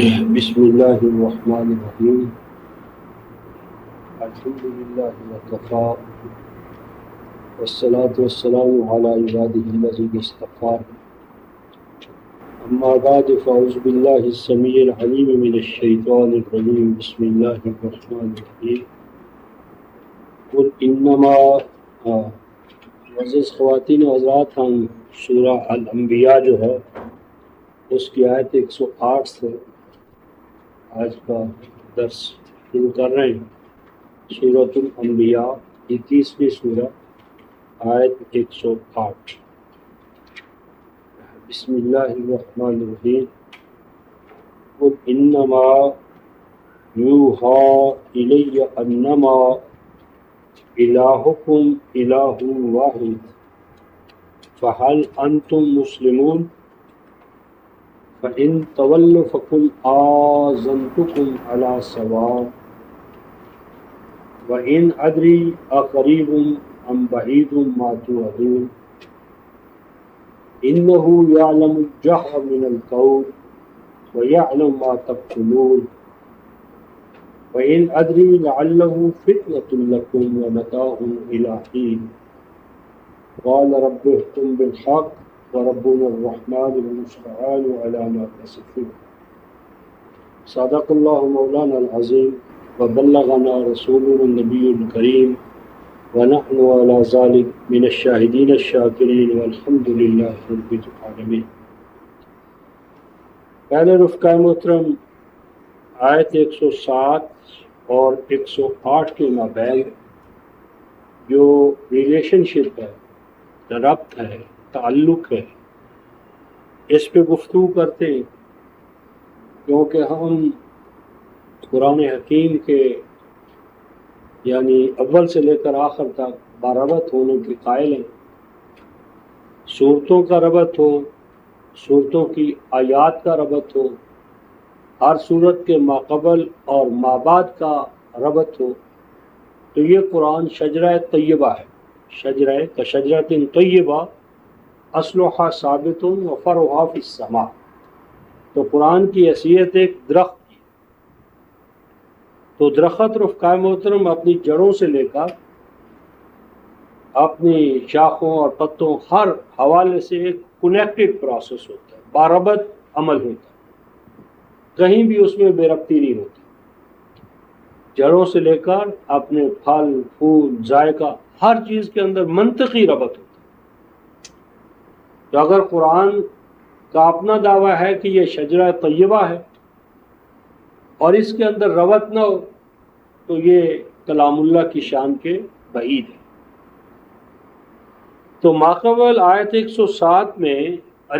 بسم اللہ الرحمن الرحیم الحمد للہ وکفی والصلاة والسلام علی عباده الذین اصطفی اما بعد فاعوذ باللہ السمیع العلیم من الشیطان الرجیم بسم اللہ الرحمن الرحیم قل انما معزز خواتین و حضرات، ہم سورہ الانبیاء جو ہے اس کی آیت 108 سے آج کا درس شروع کر رہے ہیں۔ سورۃ الانبیاء 31ویں سورہ، آیت 108۔ بسم اللہ الرحمن الرحیم قل انما یوحی الی انما الہکم الہ واحد فہل انتم مسلمون فإن تولوا فقل آذنتكم على سواء وإن أدري أقريب أم بعيد ما توعدون إنه يعلم الجهر من القول ويعلم ما تكتمون وإن أدري لعله فتنة لكم ومتاع إلى حين قال رب احكم بالحق وربنا الرحمن المستعان على ما تصفون۔ صدق اللہ مولانا العظیم وبلغنا رسولنا النبی الکریم ونحن على ذلك من الشاہدین الشاکرین والحمد للہ رب العالمین۔ پہلے رفقۂ محترم، آیت 107 اور 108 کے مابین جو ریلیشن شپ ہے، ربط ہے، تعلق ہے، اس پہ گفتگو کرتے ہیں، کیونکہ ہم قرآن حکیم کے یعنی اول سے لے کر آخر تک بربط ہونے کے قائل ہیں۔ صورتوں کا ربط ہو، صورتوں کی آیات کا ربط ہو، ہر صورت کے ماقبل اور مابعد کا ربط ہو، تو یہ قرآن شجرہ طیبہ ہے۔ شجرہ کشجرۃ طیبہ اصلھا ثابت و فرعھا فی السماء۔ تو قرآن کی حیثیت ایک درخت کی، تو درخت رفقائے محترم اپنی جڑوں سے لے کر اپنی شاخوں اور پتوں ہر حوالے سے ایک کنیکٹڈ پروسیس ہوتا ہے، باربط عمل ہوتا ہے، کہیں بھی اس میں بے ربطی نہیں ہوتی۔ جڑوں سے لے کر اپنے پھل پھول ذائقہ ہر چیز کے اندر منطقی ربط ہوتا ہے۔ تو اگر قرآن کا اپنا دعویٰ ہے کہ یہ شجرہ طیبہ ہے اور اس کے اندر ربط نہ ہو، تو یہ کلام اللہ کی شان کے بعید ہے۔ تو ماقبل آیت 107 میں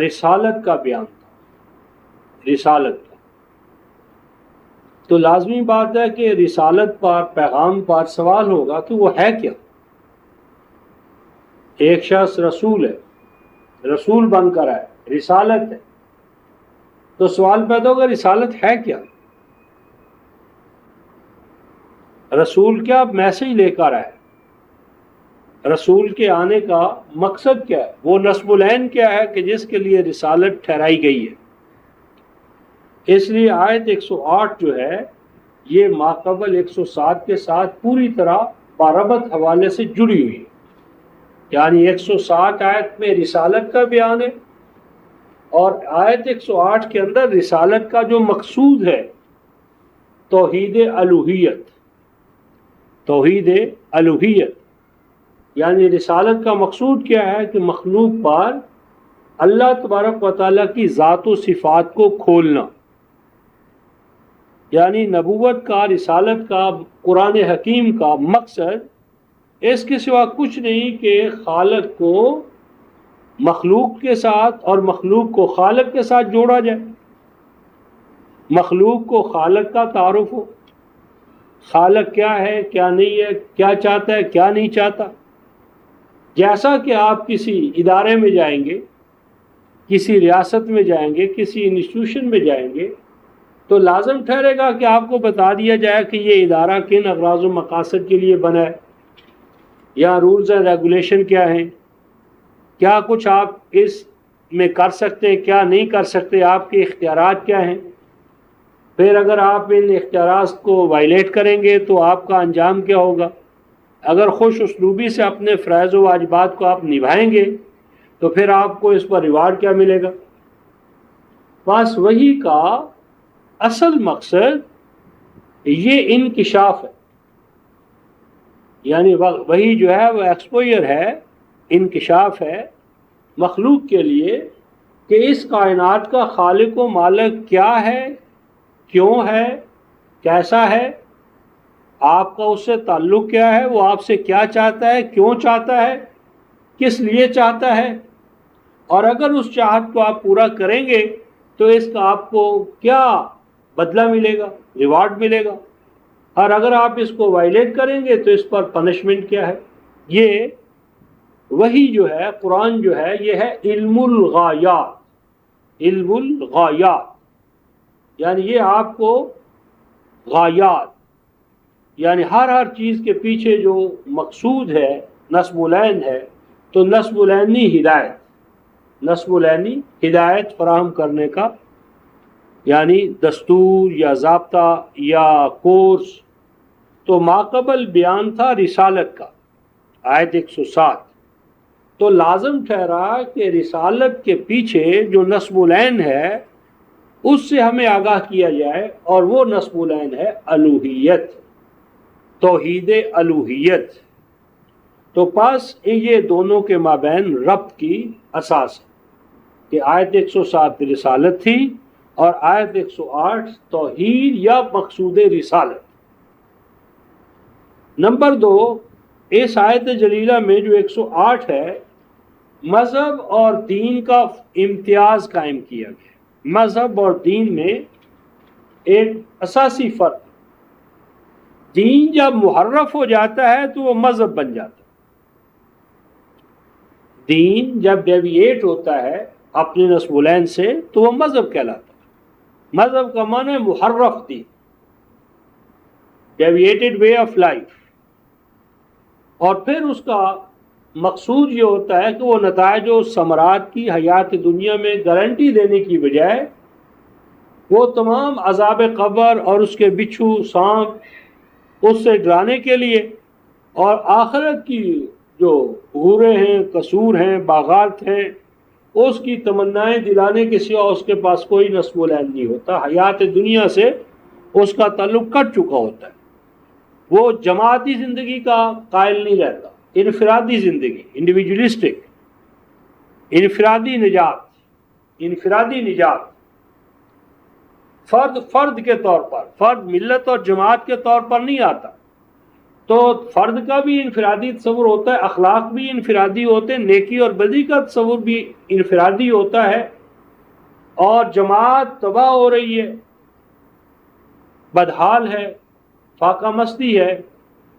رسالت کا بیان تھا، رسالت کا۔ تو لازمی بات ہے کہ رسالت پر، پیغام پر سوال ہوگا کہ وہ ہے کیا؟ ایک شخص رسول ہے، رسول بن کر آئے، رسالت ہے، تو سوال پیدا ہوگا رسالت ہے کیا؟ رسول کیا میسج لے کر آئے؟ رسول کے آنے کا مقصد کیا ہے؟ وہ نصب العین کیا ہے کہ جس کے لیے رسالت ٹھہرائی گئی ہے؟ اس لیے آیت 108 جو ہے یہ ماقبل 107 کے ساتھ پوری طرح باربط حوالے سے جڑی ہوئی ہے۔ یعنی 107 آیت میں رسالت کا بیان ہے، اور آیت 108 کے اندر رسالت کا جو مقصود ہے توحید الوہیت، توحید الوہیت، یعنی رسالت کا مقصود کیا ہے کہ مخلوق پر اللہ تبارک و تعالیٰ کی ذات و صفات کو کھولنا۔ یعنی نبوت کا، رسالت کا، قرآن حکیم کا مقصد اس کے سوا کچھ نہیں کہ خالق کو مخلوق کے ساتھ اور مخلوق کو خالق کے ساتھ جوڑا جائے، مخلوق کو خالق کا تعارف ہو، خالق کیا ہے، کیا نہیں ہے، کیا چاہتا ہے، کیا نہیں چاہتا۔ جیسا کہ آپ کسی ادارے میں جائیں گے، کسی ریاست میں جائیں گے، کسی انسٹیٹیوشن میں جائیں گے، تو لازم ٹھہرے گا کہ آپ کو بتا دیا جائے کہ یہ ادارہ کن اغراض و مقاصد کے لیے بنا ہے، یا رولز اینڈ ریگولیشن کیا ہیں، کیا کچھ آپ اس میں کر سکتے ہیں، کیا نہیں کر سکتے، آپ کے اختیارات کیا ہیں۔ پھر اگر آپ ان اختیارات کو وائلیٹ کریں گے تو آپ کا انجام کیا ہوگا؟ اگر خوش اسلوبی سے اپنے فرائض و واجبات کو آپ نبھائیں گے تو پھر آپ کو اس پر ریوارڈ کیا ملے گا؟ بس وہی کا اصل مقصد یہ انکشاف ہے، یعنی وہی جو ہے وہ ایکسپوئر ہے، انکشاف ہے مخلوق کے لیے کہ اس کائنات کا خالق و مالک کیا ہے، کیوں ہے، کیسا ہے، آپ کا اس سے تعلق کیا ہے، وہ آپ سے کیا چاہتا ہے، کیوں چاہتا ہے، کس لیے چاہتا ہے، اور اگر اس چاہت کو آپ پورا کریں گے تو اس کا آپ کو کیا بدلہ ملے گا، ریوارڈ ملے گا، اور اگر آپ اس کو وائلیٹ کریں گے تو اس پر پنشمنٹ کیا ہے۔ یہ وہی جو ہے قرآن جو ہے یہ ہے علم الغایات، علم الغایات، یعنی یہ آپ کو غایات، یعنی ہر چیز کے پیچھے جو مقصود ہے نصب العین ہے، تو نصب العینی ہدایت، نصب العینی ہدایت فراہم کرنے کا یعنی دستور یا ضابطہ یا کورس۔ تو ماقبل بیان تھا رسالت کا، آیت 107، تو لازم ٹھہرا کہ رسالت کے پیچھے جو نصب العین ہے اس سے ہمیں آگاہ کیا جائے، اور وہ نصب العین ہے الوہیت، توحید الوہیت۔ تو پس یہ دونوں کے مابین ربط کی اساس ہے کہ آیت 107 رسالت تھی اور آیت 108 توحید یا مقصود رسالت۔ نمبر 2، اس آیت جلیلہ میں جو 108 ہے مذہب اور دین کا امتیاز قائم کیا گیا۔ مذہب اور دین میں ایک اساسی فرق، دین جب محرف ہو جاتا ہے تو وہ مذہب بن جاتا ہے، دین جب ڈیویٹ ہوتا ہے اپنے نصب العین سے تو وہ مذہب کہلاتا ہے۔ مذہب کا معنی ہے محرف دین، ڈیویٹڈ وے آف لائف، اور پھر اس کا مقصود یہ ہوتا ہے کہ وہ نتائج و ثمرات کی حیات دنیا میں گارنٹی دینے کی بجائے وہ تمام عذاب قبر اور اس کے بچھو سانپ اس سے ڈرانے کے لیے، اور آخرت کی جو حوریں ہیں، قصور ہیں، باغات ہیں، اس کی تمنائیں دلانے کے سوا اس کے پاس کوئی نصب العین نہیں ہوتا، حیات دنیا سے اس کا تعلق کٹ چکا ہوتا ہے، وہ جماعتی زندگی کا قائل نہیں رہتا، انفرادی زندگی، انڈیویجولسٹک، انفرادی نجات، انفرادی نجات، فرد کے طور پر، فرد ملت اور جماعت کے طور پر نہیں آتا۔ تو فرد کا بھی انفرادی تصور ہوتا ہے، اخلاق بھی انفرادی ہوتے ہیں، نیکی اور بدی کا تصور بھی انفرادی ہوتا ہے، اور جماعت تباہ ہو رہی ہے، بدحال ہے، فاقہ مستی ہے،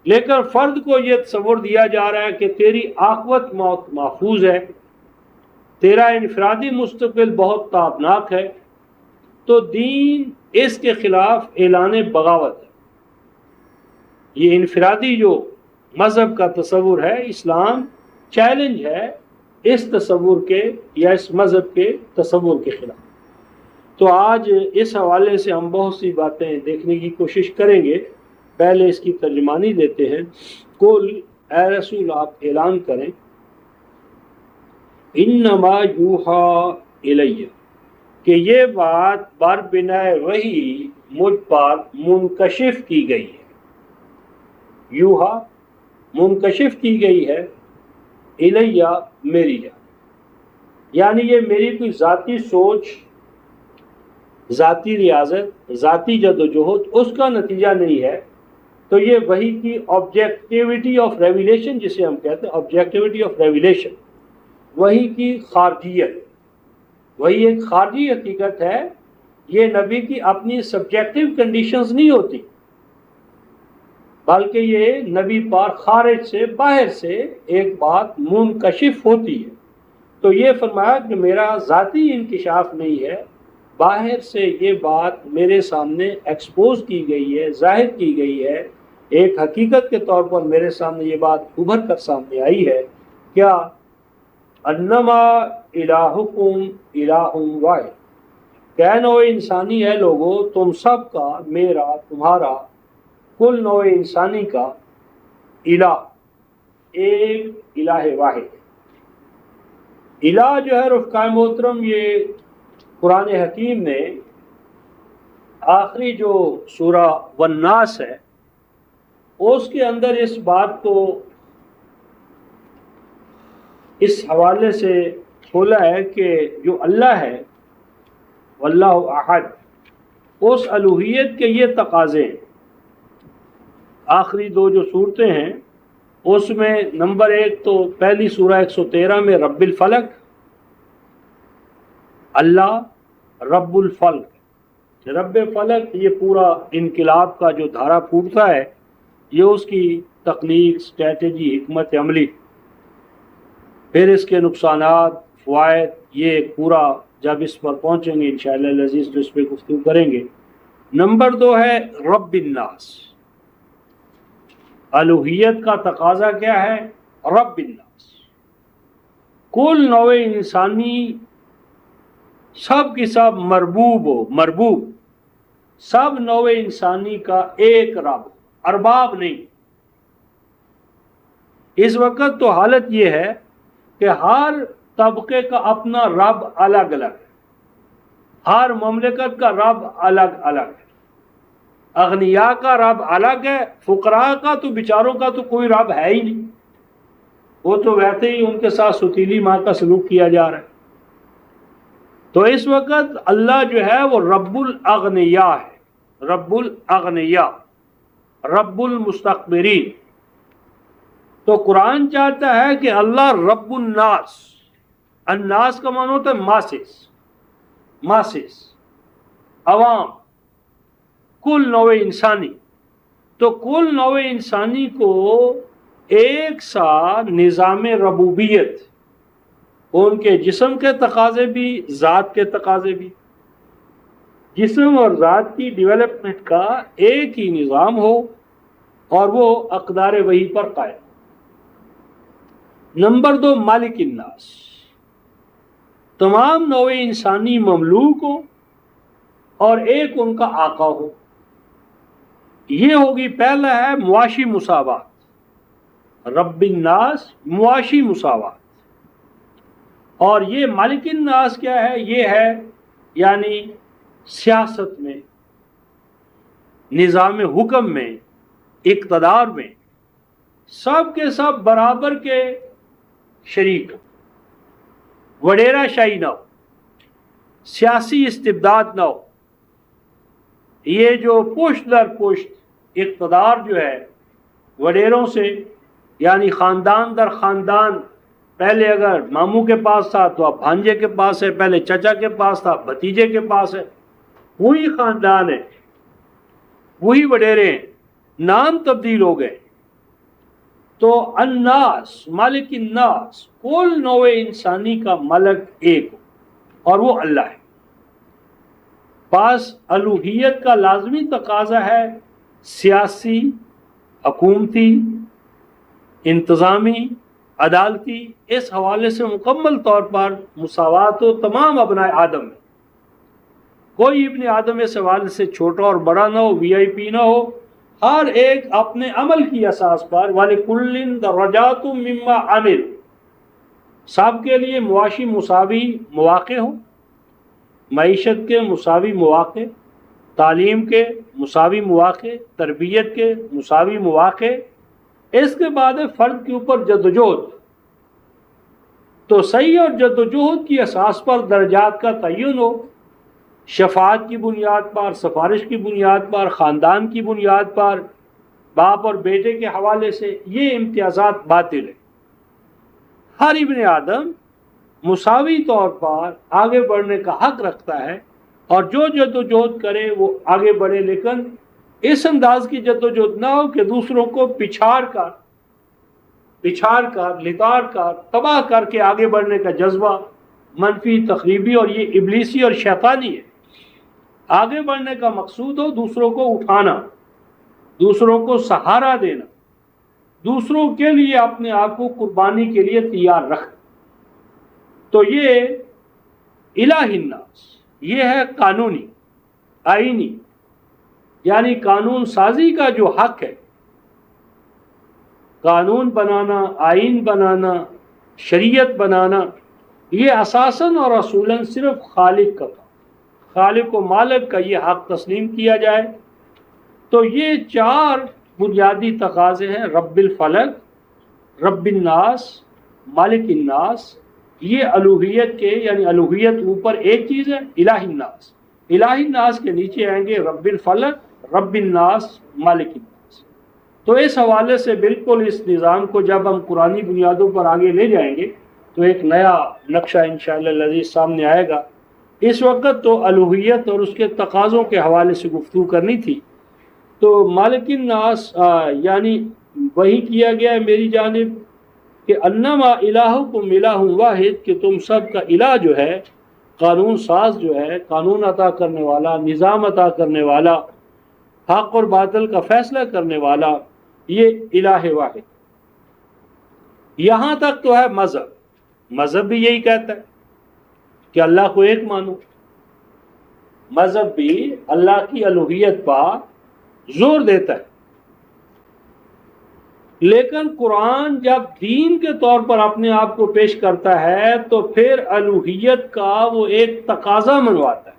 لیکن فرد کو یہ تصور دیا جا رہا ہے کہ تیری عاقبت موت محفوظ ہے، تیرا انفرادی مستقبل بہت تابناک ہے۔ تو دین اس کے خلاف اعلان بغاوت ہے۔ یہ انفرادی جو مذہب کا تصور ہے، اسلام چیلنج ہے اس تصور کے یا اس مذہب کے تصور کے خلاف۔ تو آج اس حوالے سے ہم بہت سی باتیں دیکھنے کی کوشش کریں گے۔ پہلے اس کی ترجمانی لیتے ہیں۔ قل، اے رسول آپ اعلان کریں، انما یوحی الیہ، کہ یہ بات بر بنائے وحی مجھ پر منکشف کی گئی ہے۔ یوحا منکشف کی گئی ہے، الیہ میری جانب، یعنی یہ میری کوئی ذاتی سوچ، ذاتی ریاضت، ذاتی جدوجہد اس کا نتیجہ نہیں ہے۔ تو یہ وحی کی آبجیکٹیوٹی آف ریویلیشن جسے ہم کہتے ہیں، آبجیکٹیوٹی آف ریویلیشن، وحی کی خارجیت، وہی ایک خارجی حقیقت ہے، یہ نبی کی اپنی سبجیکٹیو کنڈیشنز نہیں ہوتی، بلکہ یہ نبی پر خارج سے، باہر سے ایک بات منکشف ہوتی ہے۔ تو یہ فرمایا کہ میرا ذاتی انکشاف نہیں ہے، باہر سے یہ بات میرے سامنے ایکسپوز کی گئی ہے، ظاہر کی گئی ہے، ایک حقیقت کے طور پر میرے سامنے یہ بات ابھر کر سامنے آئی ہے۔ کیا؟ انما الہکم الہ واحد، کہ نوع انسانی ہے لوگوں، تم سب کا، میرا، تمہارا، کل نوع انسانی کا الہ، ایک الہ واحد ہے۔ الہ جو ہے رفقائے محترم، یہ قرآن حکیم نے آخری جو سورہ والناس ہے اس کے اندر اس بات کو اس حوالے سے کھولا ہے کہ جو اللہ ہے واللہ احد، اس الوہیت کے یہ تقاضے ہیں۔ آخری دو جو صورتیں ہیں اس میں نمبر ایک تو پہلی سورہ 113 میں رب الفلق، اللہ رب الفلق، رب فلق، یہ پورا انقلاب کا جو دھارا پھوٹتا ہے یہ اس کی تخلیق، اسٹریٹجی، حکمت عملی، پھر اس کے نقصانات، فوائد، یہ پورا جب اس پر پہنچیں گے انشاءاللہ العزیز تو اس پہ گفتگو کریں گے۔ نمبر دو ہے رب الناس، الوہیت کا تقاضا کیا ہے؟ رب الناس، کل نوع انسانی سب کی سب مربوب ہو، مربوب، سب نوع انسانی کا ایک رب، ارباب نہیں۔ اس وقت تو حالت یہ ہے کہ ہر طبقے کا اپنا رب الگ الگ ہے، ہر مملکت کا رب الگ الگ ہے، اغنیاء کا رب الگ ہے، فقراء کا تو بیچاروں کا تو کوئی رب ہے ہی نہیں، وہ تو ویسے ہی ان کے ساتھ ستیلی ماں کا سلوک کیا جا رہا ہے۔ تو اس وقت اللہ جو ہے وہ رب الاغنیاء ہے، رب الاغنیاء، رب المستکبرین۔ تو قرآن چاہتا ہے کہ اللہ رب الناس، الناس کا معنی ہوتا ہے ماسس، ماسس، عوام، کل نوع انسانی۔ تو کل نوع انسانی کو ایک سا نظام ربوبیت، ان کے جسم کے تقاضے بھی، ذات کے تقاضے بھی، جسم اور ذات کی ڈیولپمنٹ کا ایک ہی نظام ہو اور وہ اقدار وحی پر قائم۔ نمبر دو مالک الناس، تمام نوع انسانی مملوک ہو اور ایک ان کا آقا ہو۔ یہ ہوگی، پہلا ہے معاشی مساوات، رب الناس معاشی مساوات، اور یہ مالک الناس کیا ہے؟ یہ ہے یعنی سیاست میں، نظام حکم میں، اقتدار میں سب کے سب برابر کے شریک، وڈیرا شاہی نہ ہو، سیاسی استبداد نہ ہو۔ یہ جو پشت در پشت اقتدار جو ہے وڈیروں سے، یعنی خاندان در خاندان، پہلے اگر ماموں کے پاس تھا تو اب بھانجے کے پاس ہے، پہلے چچا کے پاس تھا بھتیجے کے پاس ہے، وہی خاندان ہے، وہی وڈیرے ہیں، نام تبدیل ہو گئے۔ تو الناس، مالک الناس، کل نوع انسانی کا ملک ایک ہو اور وہ اللہ ہے۔ پاس الوہیت کا لازمی تقاضا ہے سیاسی، حکومتی، انتظامی، عدالتی، اس حوالے سے مکمل طور پر مساوات ہو تمام ابنائے آدم میں، کوئی ابن آدم اس حوالے سے چھوٹا اور بڑا نہ ہو، وی آئی پی نہ ہو، ہر ایک اپنے عمل کی اساس پر وَلِكُلٍّ دَرَجَاتٌ مِّمَّا عَمِلَ، سب کے لیے معاشی مساوی مواقع ہوں، معیشت کے مساوی مواقع، تعلیم کے مساوی مواقع، تربیت کے مساوی مواقع۔ اس کے بعد فرد کے اوپر جدوجہد، تو صحیح اور جدوجہد کی اساس پر درجات کا تعین ہو، شفاعت کی بنیاد پر، سفارش کی بنیاد پر، خاندان کی بنیاد پر، باپ اور بیٹے کے حوالے سے، یہ امتیازات باطل ہے۔ ہر ابن آدم مساوی طور پر آگے بڑھنے کا حق رکھتا ہے، اور جو جدوجہد کرے وہ آگے بڑھے، لیکن اس انداز کی جدوجہد نہ ہو کہ دوسروں کو پچھاڑ کر، لتاڑ کر، تباہ کر کے آگے بڑھنے کا جذبہ منفی، تخریبی، اور یہ ابلیسی اور شیطانی ہے۔ آگے بڑھنے کا مقصود ہو دوسروں کو اٹھانا، دوسروں کو سہارا دینا، دوسروں کے لیے اپنے آپ کو قربانی کے لیے تیار رکھنا۔ تو یہ الہ الناس، یہ ہے قانونی، آئینی، یعنی قانون سازی کا جو حق ہے، قانون بنانا، آئین بنانا، شریعت بنانا، یہ اساساً اور اصولاً صرف خالق کا کام، خالق و مالک کا یہ حق تسلیم کیا جائے۔ تو یہ چار بنیادی تقاضے ہیں، رب الفلق، رب الناس، مالک الناس، یہ الوہیت کے، یعنی الوہیت اوپر ایک چیز ہے، الہ الناس، الہ الناس کے نیچے آئیں گے رب الفلق، رب الناس، مالک الناس۔ تو اس حوالے سے بالکل اس نظام کو جب ہم قرآنی بنیادوں پر آگے لے جائیں گے تو ایک نیا نقشہ انشاءاللہ العزیز سامنے آئے گا۔ اس وقت تو الوہیت اور اس کے تقاضوں کے حوالے سے گفتگو کرنی تھی، تو مالک الناس یعنی وہی کیا گیا ہے میری جانب کہ انما الہکم الہ واحد، کہ تم سب کا الہ جو ہے، قانون ساز جو ہے، قانون عطا کرنے والا، نظام عطا کرنے والا، حق اور باطل کا فیصلہ کرنے والا، یہ الہ واحد۔ یہاں تک تو ہے مذہب، مذہب بھی یہی کہتا ہے کہ اللہ کو ایک مانو، مذہب بھی اللہ کی الوہیت پر زور دیتا ہے۔ لیکن قرآن جب دین کے طور پر اپنے آپ کو پیش کرتا ہے تو پھر الوہیت کا وہ ایک تقاضا منواتا ہے،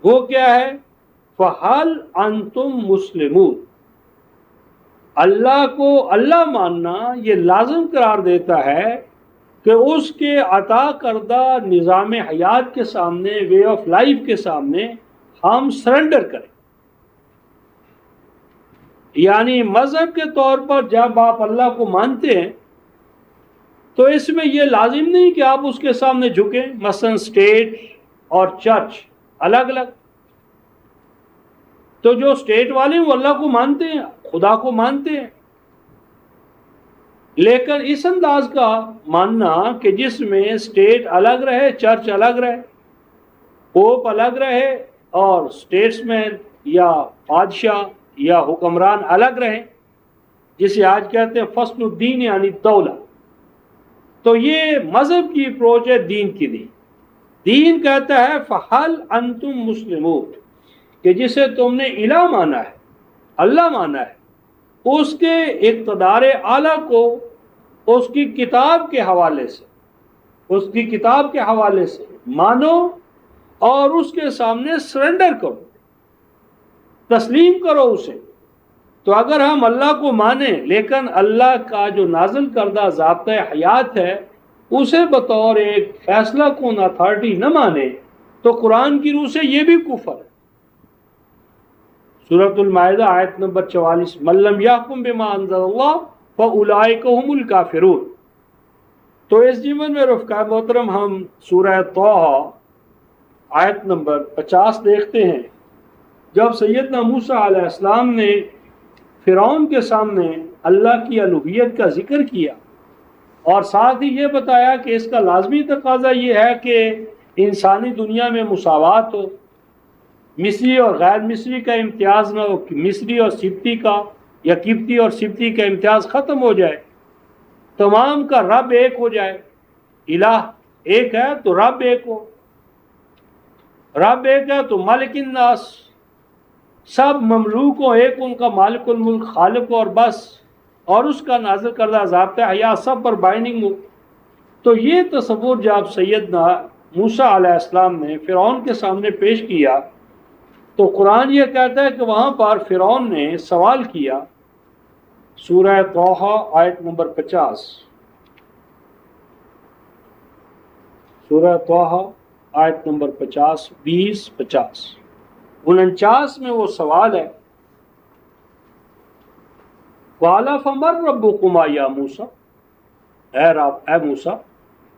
وہ کیا ہے؟ فَهَلْ أَنْتُمْ مُسْلِمُونَ۔ اللہ کو اللہ ماننا یہ لازم قرار دیتا ہے کہ اس کے عطا کردہ نظام حیات کے سامنے، وے آف لائف کے سامنے ہم سرنڈر کریں۔ یعنی مذہب کے طور پر جب آپ اللہ کو مانتے ہیں تو اس میں یہ لازم نہیں کہ آپ اس کے سامنے جھکیں، مثلا اسٹیٹ اور چرچ الگ الگ۔ تو جو اسٹیٹ والے ہیں وہ اللہ کو مانتے ہیں، خدا کو مانتے ہیں، لیکن اس انداز کا ماننا کہ جس میں اسٹیٹ الگ رہے، چرچ الگ رہے، پوپ الگ رہے، اور اسٹیٹس مین یا بادشاہ یا حکمران الگ رہیں، جسے آج کہتے ہیں فصل الدین یعنی دولہ، تو یہ مذہب کی اپروچ ہے دین کی نہیں۔ دین کہتا ہے فَحَلْ أَنْتُمْ مُسْلِمُونَ، کہ جسے تم نے الہ مانا ہے، اللہ مانا ہے، اس کے اقتدار اعلیٰ کو اس کی کتاب کے حوالے سے، اس کی کتاب کے حوالے سے مانو اور اس کے سامنے سرنڈر کرو، تسلیم کرو اسے۔ تو اگر ہم اللہ کو مانیں لیکن اللہ کا جو نازل کردہ ضابطۂ حیات ہے اسے بطور ایک فیصلہ کن اتھارٹی نہ مانے تو قرآن کی روح سے یہ بھی کفر ہے۔ سورۃ المائدہ آیت نمبر 44، مَن لَّمْ يَحْكُم بِمَا أَنزَلَ اللَّهُ فَأُولَٰئِكَ هُمُ الْكَافِرُونَ۔ تو اس ضمن میں رفقائے محترم ہم سورہ طٰہٰ آیت نمبر 50 دیکھتے ہیں، جب سیدنا موسیٰ علیہ السلام نے فرعون کے سامنے اللہ کی الوہیت کا ذکر کیا اور ساتھ ہی یہ بتایا کہ اس کا لازمی تقاضا یہ ہے کہ انسانی دنیا میں مساوات ہو، مصری اور غیر مصری کا امتیاز نہ ہو، مصری اور سبتی کا یا قبطی اور سبتی کا امتیاز ختم ہو جائے، تمام کا رب ایک ہو جائے، الہ ایک ہے تو رب ایک ہو، رب ایک ہے تو مالک الناس، سب مملوک ہو ایک، ان کا مالک الملک خالق ہو اور بس، اور اس کا نازل کردہ ضابطۂ حیات سب پر بائنڈنگ ہو۔ تو یہ تصور جب سیدنا موسیٰ علیہ السلام نے فرعون کے سامنے پیش کیا تو قرآن یہ کہتا ہے کہ وہاں پر فرعون نے سوال کیا، سورہ طٰہٰ آیت نمبر 50، سورہ طٰہٰ آیت نمبر 50، 20، 50، 49 میں وہ سوال ہے، قَالَ فَمَن رَبُّكُمَا يَا موسیٰ، اے موسیٰ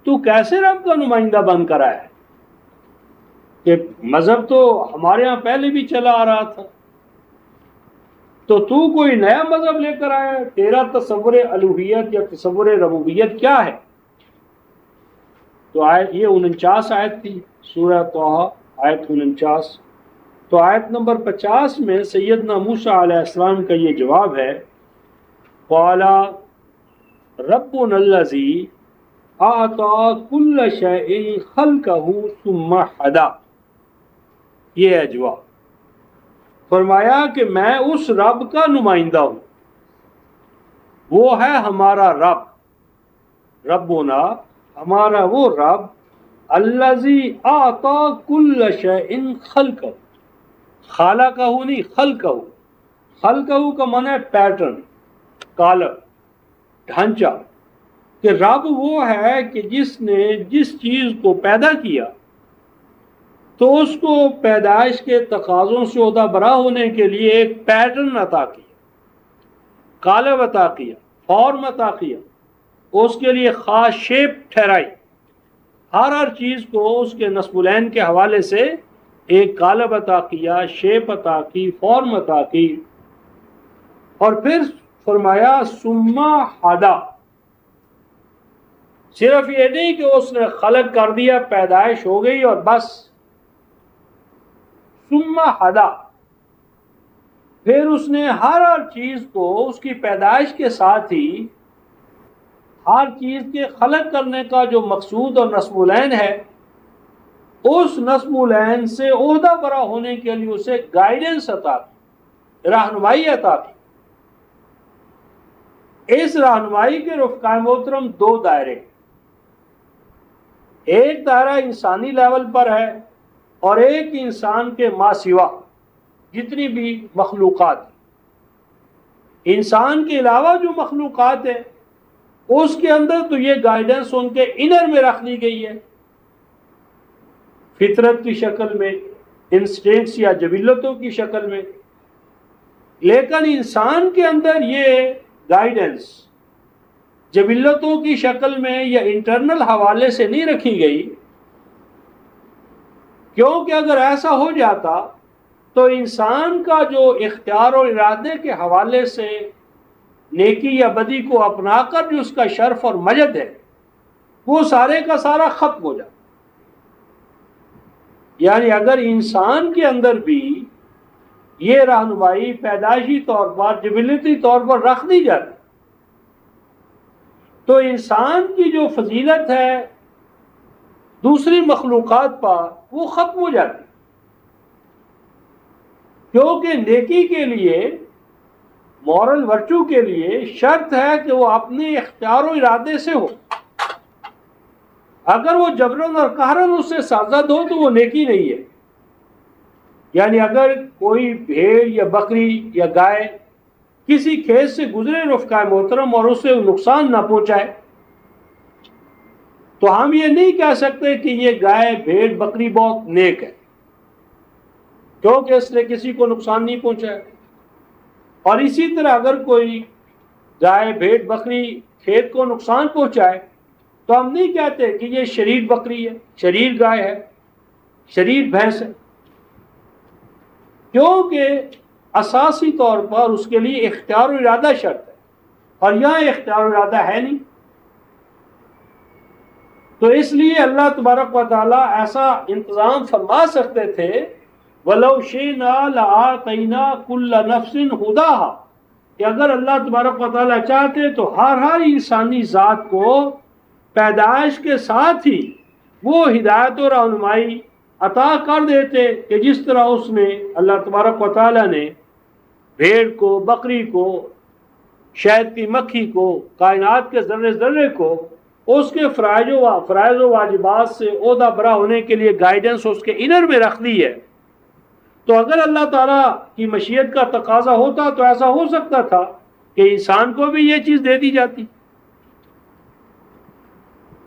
تو کیسے رب کا نمائندہ بن کر آیا ہے؟ کہ مذہب تو ہمارے ہاں پہلے بھی چلا آ رہا تھا، تو کوئی نیا مذہب لے کر آیا ہے؟ تیرا تصور الوہیت یا تصور ربوبیت کیا ہے؟ تو یہ 49 آیت تھی سورہ طٰہٰ آیت 49۔ تو آیت نمبر 50 میں سیدنا موسیٰ علیہ السلام کا یہ جواب ہے، قَالَ رَبُّنَا الَّذِي أَعْطَىٰ كُلَّ شَيْءٍ خَلْقَهُ ثُمَّ هَدَىٰ۔ یہ ہے جواب۔ فرمایا کہ میں اس رب کا نمائندہ ہوں، وہ ہے ہمارا رب، ربنا ہمارا وہ رب، الذی اعطا کل شیء خلقہ، خالقہ نہیں خلقہ، خلقہ کا معنی ہے پیٹرن، کالر، ڈھانچہ، کہ رب وہ ہے کہ جس نے جس چیز کو پیدا کیا تو اس کو پیدائش کے تقاضوں سے عہدہ برا ہونے کے لیے ایک پیٹرن عطا کیا، قالب عطا کیا، فارم عطا کیا، اس کے لیے خاص شیپ ٹھہرائی، ہر چیز کو اس کے نصب العین کے حوالے سے ایک قالب عطا کیا، شیپ عطا کی، فارم عطا کی، اور پھر فرمایا ثم ہدا، صرف یہ نہیں کہ اس نے خلق کر دیا، پیدائش ہو گئی اور بس، ثم ہدا، پھر اس نے ہر چیز کو اس کی پیدائش کے ساتھ ہی ہر چیز کے خلق کرنے کا جو مقصود اور نصب العین ہے، اس نصب العین سے عہدہ برا ہونے کے لیے اسے گائیڈنس عطا کی، رہنمائی عطا کی۔ اس رہنمائی کے رفقائے محترم دو دائرے، ایک دائرہ انسانی لیول پر ہے اور ایک انسان کے ما سوا جتنی بھی مخلوقات، انسان کے علاوہ جو مخلوقات ہیں اس کے اندر تو یہ گائیڈنس ان کے انر میں رکھ دی گئی ہے، فطرت کی شکل میں، انسٹنکٹس یا جبلتوں کی شکل میں، لیکن انسان کے اندر یہ گائیڈنس جبلتوں کی شکل میں یا انٹرنل حوالے سے نہیں رکھی گئی، کیونکہ اگر ایسا ہو جاتا تو انسان کا جو اختیار اور ارادے کے حوالے سے نیکی یا بدی کو اپنا کر جو اس کا شرف اور مجد ہے وہ سارے کا سارا ختم ہو جاتا۔ یعنی اگر انسان کے اندر بھی یہ رہنمائی پیدائشی طور پر، جبلتی طور پر رکھ دی جاتی تو انسان کی جو فضیلت ہے دوسری مخلوقات پر وہ ختم ہو جاتی، کیونکہ نیکی کے لیے، مورل ورچو کے لیے شرط ہے کہ وہ اپنے اختیار و ارادے سے ہو، اگر وہ جبرن اور قہرن اس سے سرزد ہو تو وہ نیکی نہیں ہے۔ یعنی اگر کوئی بھیڑ یا بکری یا گائے کسی کھیت سے گزرے رفقائے محترم اور اسے نقصان نہ پہنچائے تو ہم یہ نہیں کہہ سکتے کہ یہ گائے بھیڑ بکری بہت نیک ہے، کیونکہ اس نے کسی کو نقصان نہیں پہنچایا۔ اور اسی طرح اگر کوئی گائے بھیڑ بکری کھیت کو نقصان پہنچائے تو ہم نہیں کہتے کہ یہ شریر بکری ہے، شریر گائے ہے، شریر بھینس ہے، کیونکہ اساسی طور پر اس کے لیے اختیار و ارادہ شرط ہے، اور یہاں اختیار و ارادہ ہے نہیں، تو اس لیے اللہ تبارک و تعالیٰ ایسا انتظام فرما سکتے تھے وَلَوْ شِئْنَا لَآتَيْنَا كُلَّ نَفْسٍ هُدَاهَا، کہ اگر اللہ تبارک و تعالیٰ چاہتے تو ہر انسانی ذات کو پیدائش کے ساتھ ہی وہ ہدایت و رہنمائی عطا کر دیتے کہ جس طرح اس نے، اللہ تبارک و تعالیٰ نے بھیڑ کو، بکری کو، شہد کی مکھی کو، کائنات کے ذرے ذرے کو اس کے فرائض و واجبات سے عہدہ برا ہونے کے لیے گائیڈنس اس کے انر میں رکھ دی ہے، تو اگر اللہ تعالیٰ کی مشیت کا تقاضا ہوتا تو ایسا ہو سکتا تھا کہ انسان کو بھی یہ چیز دے دی جاتی۔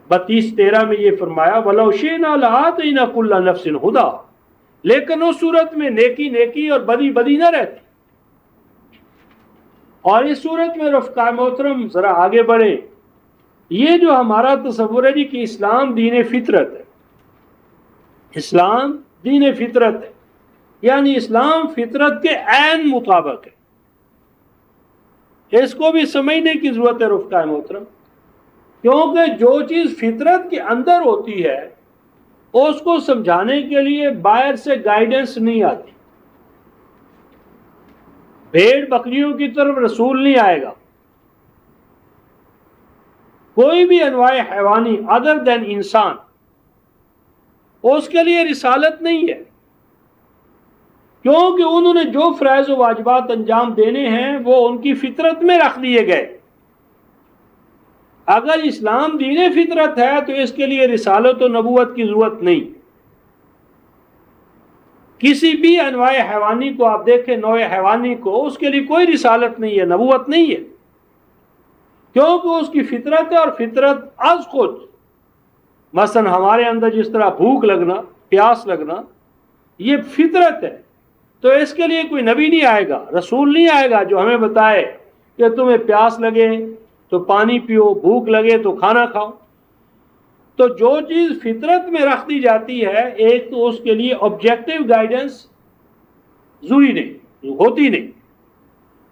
32-13 میں یہ فرمایا وَلَوْ شِئْنَا لَآتَيْنَا كُلَّ نَفْسٍ هُدَاهَا، لیکن اس صورت میں نیکی نیکی اور بدی بدی نہ رہتی۔ اور اس صورت میں رفقائے محترم ذرا آگے بڑھے، یہ جو ہمارا تصور ہے جی کہ اسلام دین فطرت ہے، اسلام دین فطرت ہے، یعنی اسلام فطرت کے عین مطابق ہے، اس کو بھی سمجھنے کی ضرورت ہے رفقائے محترم، کیونکہ جو چیز فطرت کے اندر ہوتی ہے اس کو سمجھانے کے لیے باہر سے گائیڈنس نہیں آتی، بھیڑ بکریوں کی طرف رسول نہیں آئے گا، کوئی بھی انواع حیوانی ادر دین انسان اس کے لیے رسالت نہیں ہے، کیونکہ انہوں نے جو فرائض و واجبات انجام دینے ہیں وہ ان کی فطرت میں رکھ دیے گئے۔ اگر اسلام دین فطرت ہے تو اس کے لیے رسالت و نبوت کی ضرورت نہیں۔ کسی بھی انواع حیوانی کو آپ دیکھیں، نوع حیوانی کو، اس کے لیے کوئی رسالت نہیں ہے، نبوت نہیں ہے، کیونکہ اس کی فطرت ہے، اور فطرت از خود، مثلا ہمارے اندر جس طرح بھوک لگنا، پیاس لگنا، یہ فطرت ہے۔ تو اس کے لیے کوئی نبی نہیں آئے گا، رسول نہیں آئے گا جو ہمیں بتائے کہ تمہیں پیاس لگے تو پانی پیو، بھوک لگے تو کھانا کھاؤ۔ تو جو چیز فطرت میں رکھ دی جاتی ہے، ایک تو اس کے لیے آبجیکٹو گائیڈنس ضروری نہیں، ہوتی نہیں،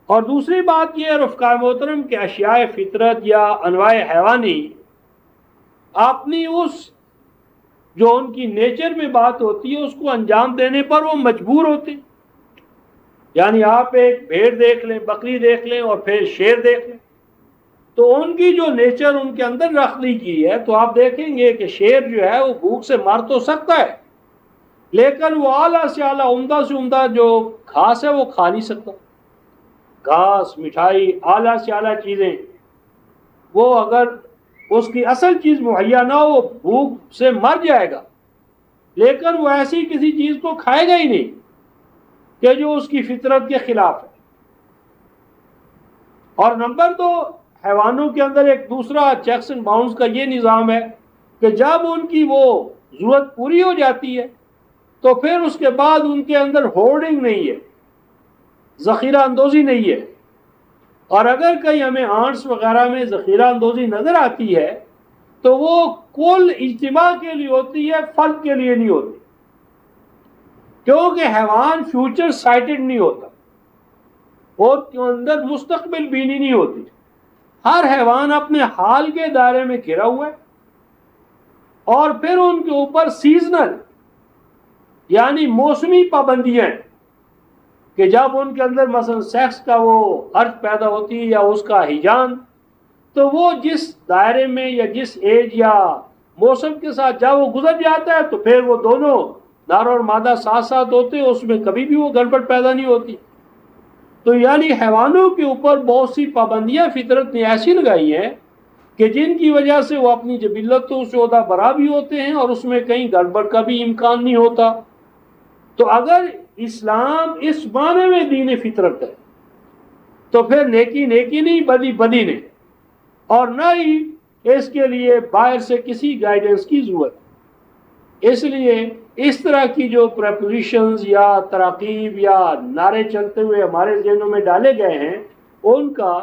اور دوسری بات یہ ہے رفقائے محترم کہ اشیاء فطرت یا انواع حیوانی اپنی اس جو ان کی نیچر میں بات ہوتی ہے اس کو انجام دینے پر وہ مجبور ہوتے ہیں۔ یعنی آپ ایک بھیڑ دیکھ لیں، بکری دیکھ لیں، اور پھر شیر دیکھ لیں، تو ان کی جو نیچر ان کے اندر رکھ دی کی ہے، تو آپ دیکھیں گے کہ شیر جو ہے وہ بھوک سے مر تو سکتا ہے، لیکن وہ اعلیٰ سے اعلیٰ، عمدہ سے عمدہ جو گھاس ہے وہ کھا نہیں سکتا۔ گھاس، مٹھائی، اعلیٰ سے اعلیٰ چیزیں، وہ اگر اس کی اصل چیز مہیا نہ ہو وہ بھوک سے مر جائے گا، لیکن وہ ایسی کسی چیز کو کھائے گا ہی نہیں کہ جو اس کی فطرت کے خلاف ہے۔ اور نمبر دو، حیوانوں کے اندر ایک دوسرا چیکس اینڈ باؤنڈز کا یہ نظام ہے کہ جب ان کی وہ ضرورت پوری ہو جاتی ہے تو پھر اس کے بعد ان کے اندر ہورڈنگ نہیں ہے، ذخیرہ اندوزی نہیں ہے، اور اگر کہیں ہمیں آنٹس وغیرہ میں ذخیرہ اندوزی نظر آتی ہے تو وہ کل اجتماع کے لیے ہوتی ہے، فرد کے لیے نہیں ہوتی، کیونکہ حیوان فیوچر سائٹڈ نہیں ہوتا، اور کے اندر مستقبل بینی نہیں ہوتی۔ ہر حیوان اپنے حال کے دائرے میں گھرا ہوا ہے، اور پھر ان کے اوپر سیزنل یعنی موسمی پابندیاں ہیں کہ جب ان کے اندر مثلا سیکس کا وہ حرف پیدا ہوتی ہے یا اس کا ہیجان، تو وہ جس دائرے میں یا جس ایج یا موسم کے ساتھ جب وہ گزر جاتا ہے تو پھر وہ دونوں نر اور مادہ ساتھ ساتھ ہوتے ہیں، اس میں کبھی بھی وہ گڑبڑ پیدا نہیں ہوتی۔ تو یعنی حیوانوں کے اوپر بہت سی پابندیاں فطرت نے ایسی لگائی ہیں کہ جن کی وجہ سے وہ اپنی جبلتوں سے عہدہ برا بھی ہوتے ہیں، اور اس میں کہیں گڑبڑ کا بھی امکان نہیں ہوتا۔ تو اگر اسلام اس معنی میں دین فطرت ہے تو پھر نیکی نیکی نہیں، بدی بدی نہیں، اور نہ ہی اس کے لیے باہر سے کسی گائیڈنس کی ضرورت۔ اس لیے اس طرح کی جو پریپوزیشنز یا تراکیب یا نعرے چلتے ہوئے ہمارے ذہنوں میں ڈالے گئے ہیں، ان کا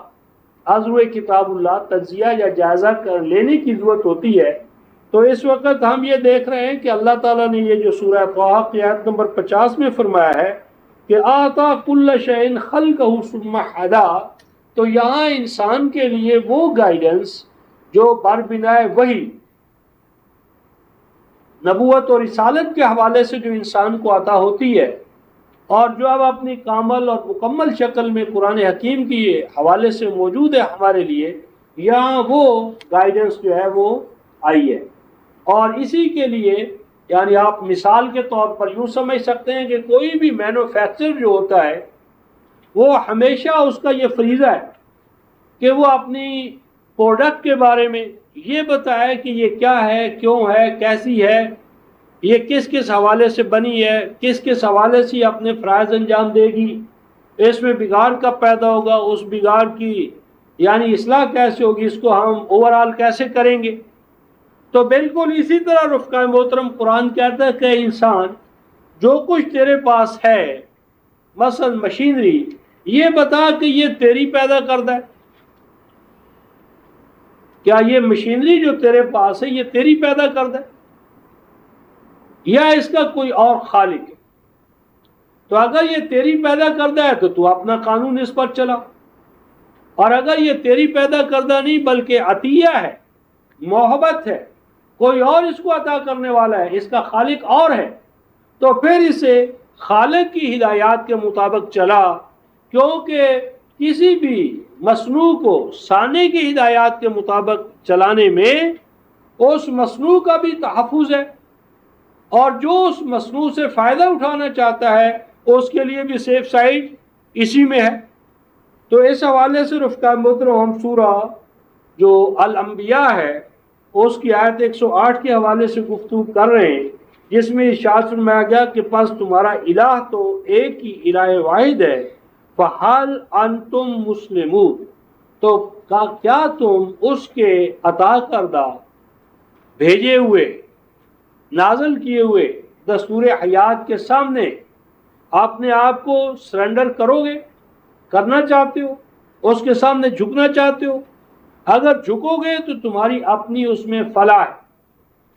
عضو کتاب اللہ تجزیہ یا جائزہ کر لینے کی ضرورت ہوتی ہے۔ تو اس وقت ہم یہ دیکھ رہے ہیں کہ اللہ تعالیٰ نے یہ جو سورہ طٰہٰ کی آیت نمبر 50 میں فرمایا ہے کہ آتا کل شیء خلقہ ثم ہدی، تو یہاں انسان کے لیے وہ گائیڈنس جو بربنائے وحی، نبوت اور رسالت کے حوالے سے جو انسان کو عطا ہوتی ہے، اور جو اب اپنی کامل اور مکمل شکل میں قرآن حکیم کی حوالے سے موجود ہے ہمارے لیے، یہاں وہ گائیڈنس جو ہے وہ آئی ہے۔ اور اسی کے لیے یعنی آپ مثال کے طور پر یوں سمجھ سکتے ہیں کہ کوئی بھی مینوفیکچر جو ہوتا ہے وہ ہمیشہ اس کا یہ فریضہ ہے کہ وہ اپنی پروڈکٹ کے بارے میں یہ بتائے کہ یہ کیا ہے، کیوں ہے، کیسی ہے، یہ کس کس حوالے سے بنی ہے، کس کس حوالے سے اپنے فرائض انجام دے گی، اس میں بگاڑ کب پیدا ہوگا، اس بگاڑ کی یعنی اصلاح کیسے ہوگی، اس کو ہم اوورآل کیسے کریں گے۔ تو بالکل اسی طرح رفقائے محترم قرآن کہتا ہے کہ انسان جو کچھ تیرے پاس ہے، مثلا مشینری، یہ بتا کہ یہ تیری پیدا کردہ ہے، کیا یہ مشینری جو تیرے پاس ہے یہ تیری پیدا کردہ ہے یا اس کا کوئی اور خالق ہے؟ تو اگر یہ تیری پیدا کردہ ہے تو اپنا قانون اس پر چلا، اور اگر یہ تیری پیدا کردہ نہیں بلکہ عطیہ ہے، محبت ہے، کوئی اور اس کو عطا کرنے والا ہے، اس کا خالق اور ہے، تو پھر اسے خالق کی ہدایات کے مطابق چلا، کیونکہ کسی بھی مصنوع کو صانع کی ہدایات کے مطابق چلانے میں اس مصنوع کا بھی تحفظ ہے، اور جو اس مصنوع سے فائدہ اٹھانا چاہتا ہے اس کے لیے بھی سیف سائڈ اسی میں ہے۔ تو اس حوالے سے رفقا محترم ہم سورہ جو الانبیاء ہے اس کی آیت 108 کے حوالے سے گفتگو کر رہے ہیں، جس میں ارشاد فرمایا گیا کہ پس تمہارا الہ تو ایک ہی الہ واحد ہے، فَحَلْ أَنْتُمْ مُسْلِمُونَ، تو کیا تم اس کے عطا کردہ بھیجے ہوئے نازل کیے ہوئے دستور حیات کے سامنے اپنے آپ کو سرنڈر کرو گے، کرنا چاہتے ہو، اس کے سامنے جھکنا چاہتے ہو؟ اگر جھکو گے تو تمہاری اپنی اس میں فلاح ہے،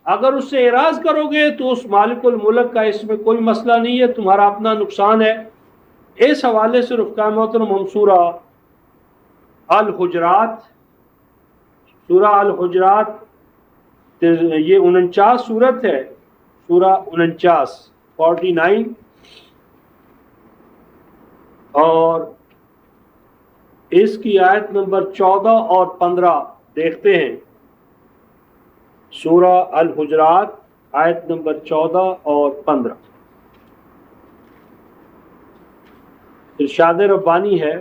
اگر اس سے اعراض کرو گے تو اس مالک الملک کا اس میں کوئی مسئلہ نہیں ہے، تمہارا اپنا نقصان ہے۔ اس حوالے سے رفقا محترم ہم سورہ الحجرات یہ 49 سورت ہے، سورہ 49 49 اور اس کی آیت نمبر 14 اور 15 دیکھتے ہیں۔ سورہ الحجرات آیت نمبر 14 اور 15 ارشاد ربانی ہے،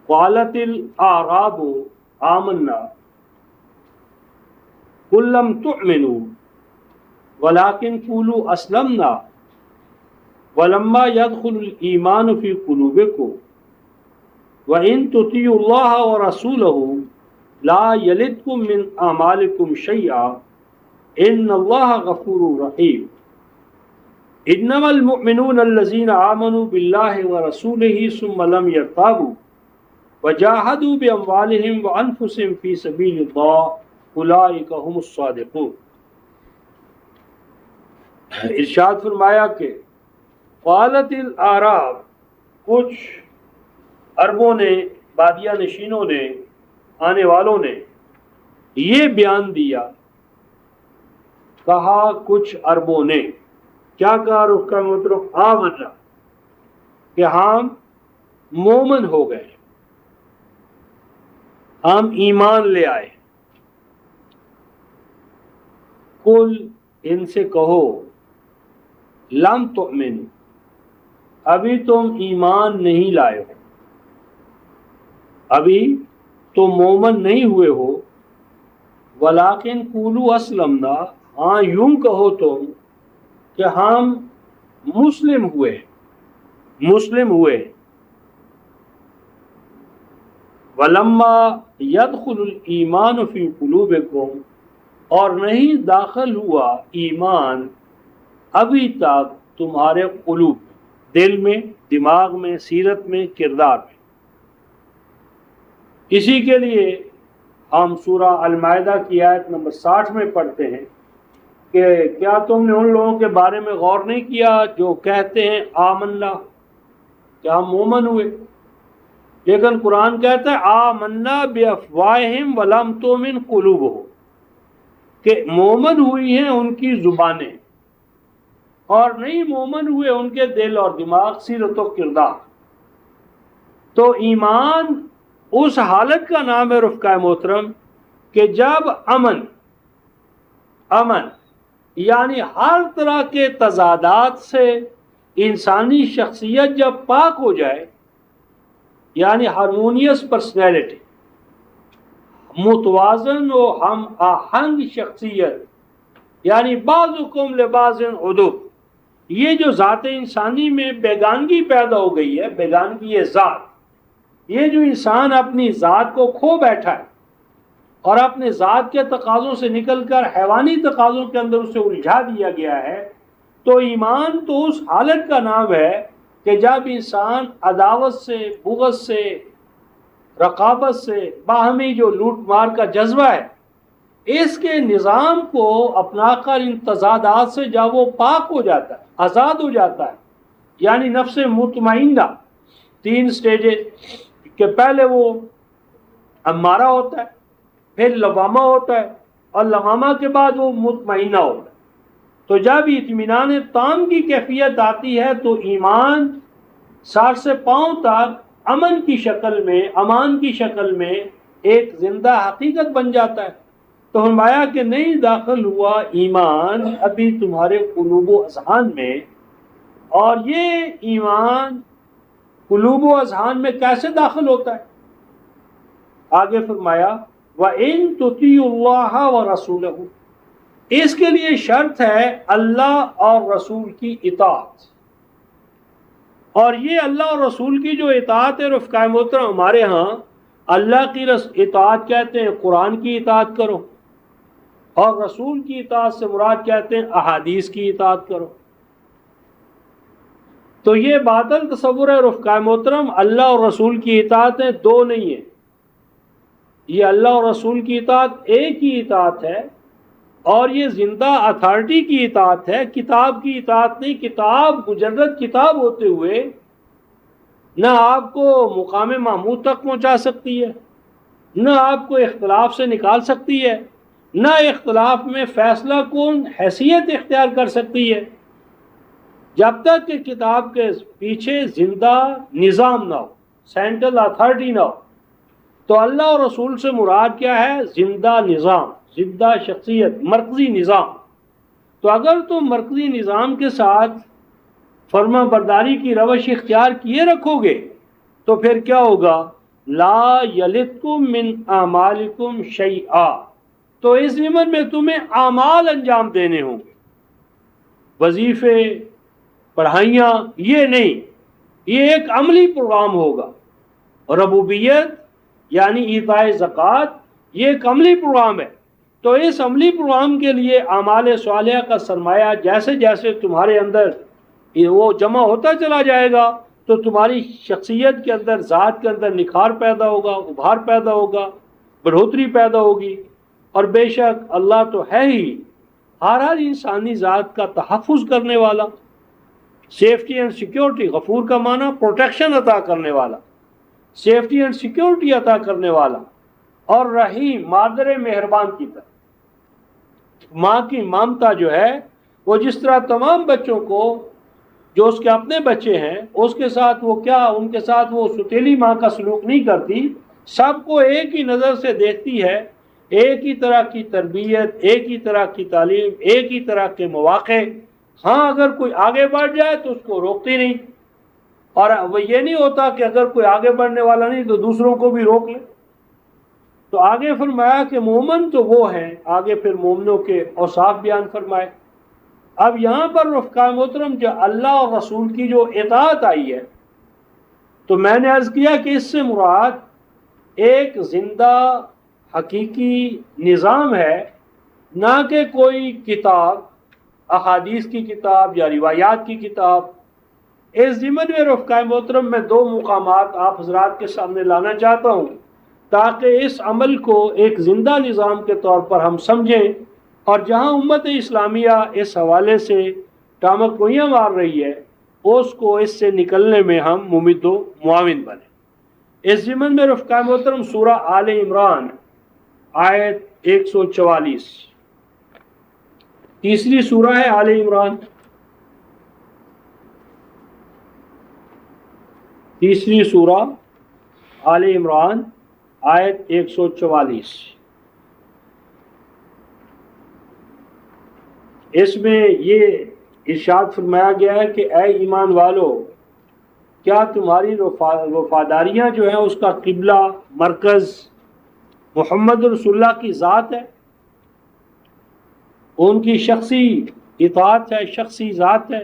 قالت الاعراب آمنا قل لم تؤمنوا ولكن قولوا اسلمنا ولما يدخل الايمان في قلوبكم وان تطيعوا الله ورسوله لا يلدكم من اعمالكم شيئا ان الله غفور رحيم انما المؤمنون الذين آمنوا بالله ورسوله ثم لم يرتابوا وجاهدوا باموالهم وانفسهم في سبيل الله اولئک هم الصادقون۔ ارشاد فرمایا کہ قالت الاعراب، کچھ عربوں نے، بادیہ نشینوں نے، آنے والوں نے یہ بیان دیا، کہا کچھ عربوں نے، کیا کہا رفقا محترم؟ آمنا، کہ ہم مومن ہو گئے، ہم ایمان لے آئے۔ قل، ان سے کہو، لم تؤمنوا، ابھی تم ایمان نہیں لائے ہو، ابھی تم مومن نہیں ہوئے ہو، ولیکن قولوا اسلمنا، ہاں یوں کہو تم کہ ہم مسلم ہوئے، مسلم ہوئے۔ ولما يدخل الایمان فی قلوبکم، اور نہیں داخل ہوا ایمان ابھی تک تمہارے قلوب، دل میں، دماغ میں، سیرت میں، کردار میں۔ اسی کے لیے ہم سورہ المائدہ کی آیت نمبر 60 میں پڑھتے ہیں کہ کیا تم نے ان لوگوں کے بارے میں غور نہیں کیا جو کہتے ہیں آمنا، کہ ہم مومن ہوئے، لیکن قرآن کہتا ہے آمنا بافواہہم ولم تؤمن قلوبہم، کہ مومن ہوئی ہیں ان کی زبانیں اور نہیں مومن ہوئے ان کے دل اور دماغ، سیرت و کردار۔ تو ایمان اس حالت کا نام ہے رفقا محترم کہ جب امن یعنی ہر طرح کے تضادات سے انسانی شخصیت جب پاک ہو جائے، یعنی ہارمونیس پرسنالٹی، متوازن و ہم آہنگ شخصیت، یعنی بعضکم لبعض عدو، یہ جو ذات انسانی میں بیگانگی پیدا ہو گئی ہے، بیگانگی ذات، یہ جو انسان اپنی ذات کو کھو بیٹھا ہے اور اپنے ذات کے تقاضوں سے نکل کر حیوانی تقاضوں کے اندر اسے الجھا دیا گیا ہے، تو ایمان تو اس حالت کا نام ہے کہ جب انسان عداوت سے، بغض سے، رقابت سے، باہمی جو لوٹ مار کا جذبہ ہے، اس کے نظام کو اپنا کر ان تضادات سے جب وہ پاک ہو جاتا ہے، آزاد ہو جاتا ہے، یعنی نفس مطمئنہ 3 سٹیجز کہ پہلے وہ امارہ ہوتا ہے، پھر لوامہ ہوتا ہے، اور لوامہ کے بعد وہ مطمئنہ ہوتا ہے۔ تو جب اطمینان تام کی کیفیت آتی ہے تو ایمان سر سے پاؤں تک امن کی شکل میں، امان کی شکل میں ایک زندہ حقیقت بن جاتا ہے۔ تو فرمایا کہ نہیں داخل ہوا ایمان ابھی تمہارے قلوب و اذہان میں، اور یہ ایمان قلوب و اذہان میں کیسے داخل ہوتا ہے؟ آگے فرمایا وَإِن تُطِيعُوا اللَّهَ وَرَسُولَهُ، اس کے لیے شرط ہے اللہ اور رسول کی اطاعت. اور یہ اللہ اور رسول کی جو اطاعت ہے رفقا محترم، ہمارے ہاں اللہ کی اطاعت کہتے ہیں قرآن کی اطاعت کرو، اور رسول کی اطاعت سے مراد کہتے ہیں احادیث کی اطاعت کرو. تو یہ باطل تصور ہے رفقا محترم. اللہ اور رسول کی اطاعتیں دو نہیں ہیں، یہ اللہ اور رسول کی اطاعت ایک ہی اطاعت ہے، اور یہ زندہ اتھارٹی کی اطاعت ہے، کتاب کی اطاعت نہیں. کتاب مجرد کتاب ہوتے ہوئے نہ آپ کو مقام محمود تک پہنچا سکتی ہے، نہ آپ کو اختلاف سے نکال سکتی ہے، نہ اختلاف میں فیصلہ کن حیثیت اختیار کر سکتی ہے، جب تک کہ کتاب کے پیچھے زندہ نظام نہ ہو، سینٹرل اتھارٹی نہ ہو. تو اللہ اور رسول سے مراد کیا ہے؟ زندہ نظام، زندہ شخصیت، مرکزی نظام. تو اگر تم مرکزی نظام کے ساتھ فرما برداری کی روش اختیار کیے رکھو گے تو پھر کیا ہوگا؟ لا یلتکم من اعمالکم شیئا، تو اس زمن میں تمہیں اعمال انجام دینے ہوں گے، وظیفے، پڑھائیاں، یہ نہیں، یہ ایک عملی پروگرام ہوگا. ربوبیت یعنی ایتاء زکوٰۃ یہ ایک عملی پروگرام ہے. تو اس عملی پروگرام کے لیے اعمال صالحہ کا سرمایہ جیسے جیسے تمہارے اندر وہ جمع ہوتا چلا جائے گا تو تمہاری شخصیت کے اندر، ذات کے اندر نکھار پیدا ہوگا، ابھار پیدا ہوگا، بڑھوتری پیدا ہوگی. اور بے شک اللہ تو ہے ہی ہر انسانی ذات کا تحفظ کرنے والا، سیفٹی اینڈ سیکیورٹی، غفور کا معنی پروٹیکشن عطا کرنے والا، سیفٹی اینڈ سیکیورٹی عطا کرنے والا، اور رحیم، مادر مہربان کی طرح. ماں کی ممتا جو ہے وہ جس طرح تمام بچوں کو جو اس کے اپنے بچے ہیں اس کے ساتھ وہ کیا ان کے ساتھ وہ ستیلی ماں کا سلوک نہیں کرتی، سب کو ایک ہی نظر سے دیکھتی ہے، ایک ہی طرح کی تربیت، ایک ہی طرح کی تعلیم، ایک ہی طرح کے مواقع. ہاں اگر کوئی آگے بڑھ جائے تو اس کو روکتی نہیں، اور وہ یہ نہیں ہوتا کہ اگر کوئی آگے بڑھنے والا نہیں تو دوسروں کو بھی روک لے. تو آگے فرمایا کہ مومن تو وہ ہیں، آگے پھر مومنوں کے اوصاف بیان فرمائے. اب یہاں پر رفقا محترم جو اللہ اور رسول کی جو اطاعت آئی ہے تو میں نے عرض کیا کہ اس سے مراد ایک زندہ حقیقی نظام ہے، نہ کہ کوئی کتاب، احادیث کی کتاب یا روایات کی کتاب. اس ضمن میں رفقا محترم میں دو مقامات آپ حضرات کے سامنے لانا چاہتا ہوں تاکہ اس عمل کو ایک زندہ نظام کے طور پر ہم سمجھیں، اور جہاں امت اسلامیہ اس حوالے سے ٹامکوئیاں مار رہی ہے اس کو اس سے نکلنے میں ہم ممد و معاون بنیں. اس ضمن میں رفقا محترم سورہ آل عمران آیت 144، تیسری سورہ ہے آل عمران، تیسری سورہ آل عمران آیت 144. اس میں یہ ارشاد فرمایا گیا ہے کہ اے ایمان والو، کیا تمہاری وفاداریاں جو ہیں اس کا قبلہ، مرکز محمد رسول اللہ کی ذات ہے، ان کی شخصی اطاعت ہے، شخصی ذات ہے،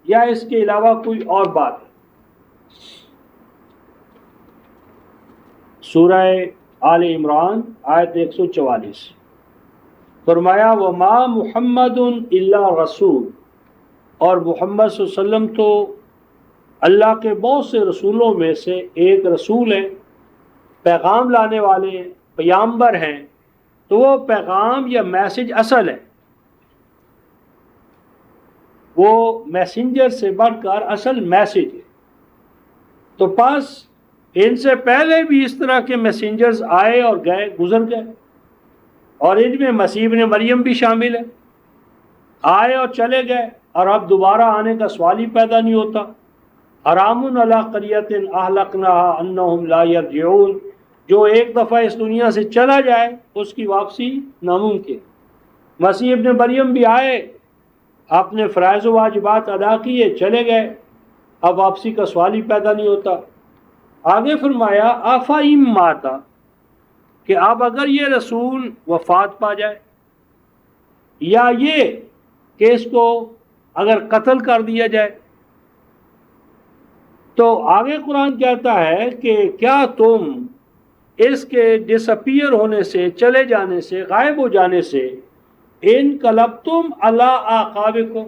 یا اس کے علاوہ کوئی اور بات ہے؟ سورہ آل عمران آیت 144 فرمایا وما محمد الا رسول، اور محمد صلی اللہ علیہ وسلم تو اللہ کے بہت سے رسولوں میں سے ایک رسول ہیں، پیغام لانے والے ہیں، پیامبر ہیں. تو وہ پیغام یا میسج اصل ہے، وہ میسنجر سے بڑھ کر اصل میسج ہے. تو پس ان سے پہلے بھی اس طرح کے میسنجرز آئے اور گئے، گزر گئے، اور ان میں مسیح ابن مریم بھی شامل ہے، آئے اور چلے گئے، اور اب دوبارہ آنے کا سوال ہی پیدا نہیں ہوتا. حرام علی قریۃ اہلکناھا انہم لا یرجعون، جو ایک دفعہ اس دنیا سے چلا جائے اس کی واپسی ناممکن. مسیح ابن مریم بھی آئے، آپ نے فرائض و واجبات ادا کیے چلے گئے، اب واپسی کا سوال ہی پیدا نہیں ہوتا۔ آگے فرمایا آفائم ماتا، کہ اب اگر یہ رسول وفات پا جائے، یا یہ کہ اس کو اگر قتل کر دیا جائے، تو آگے قرآن کہتا ہے کہ کیا تم اس کے ڈس اپیئر ہونے سے، چلے جانے سے، غائب ہو جانے سے، انقلبتم علی اعقابکم،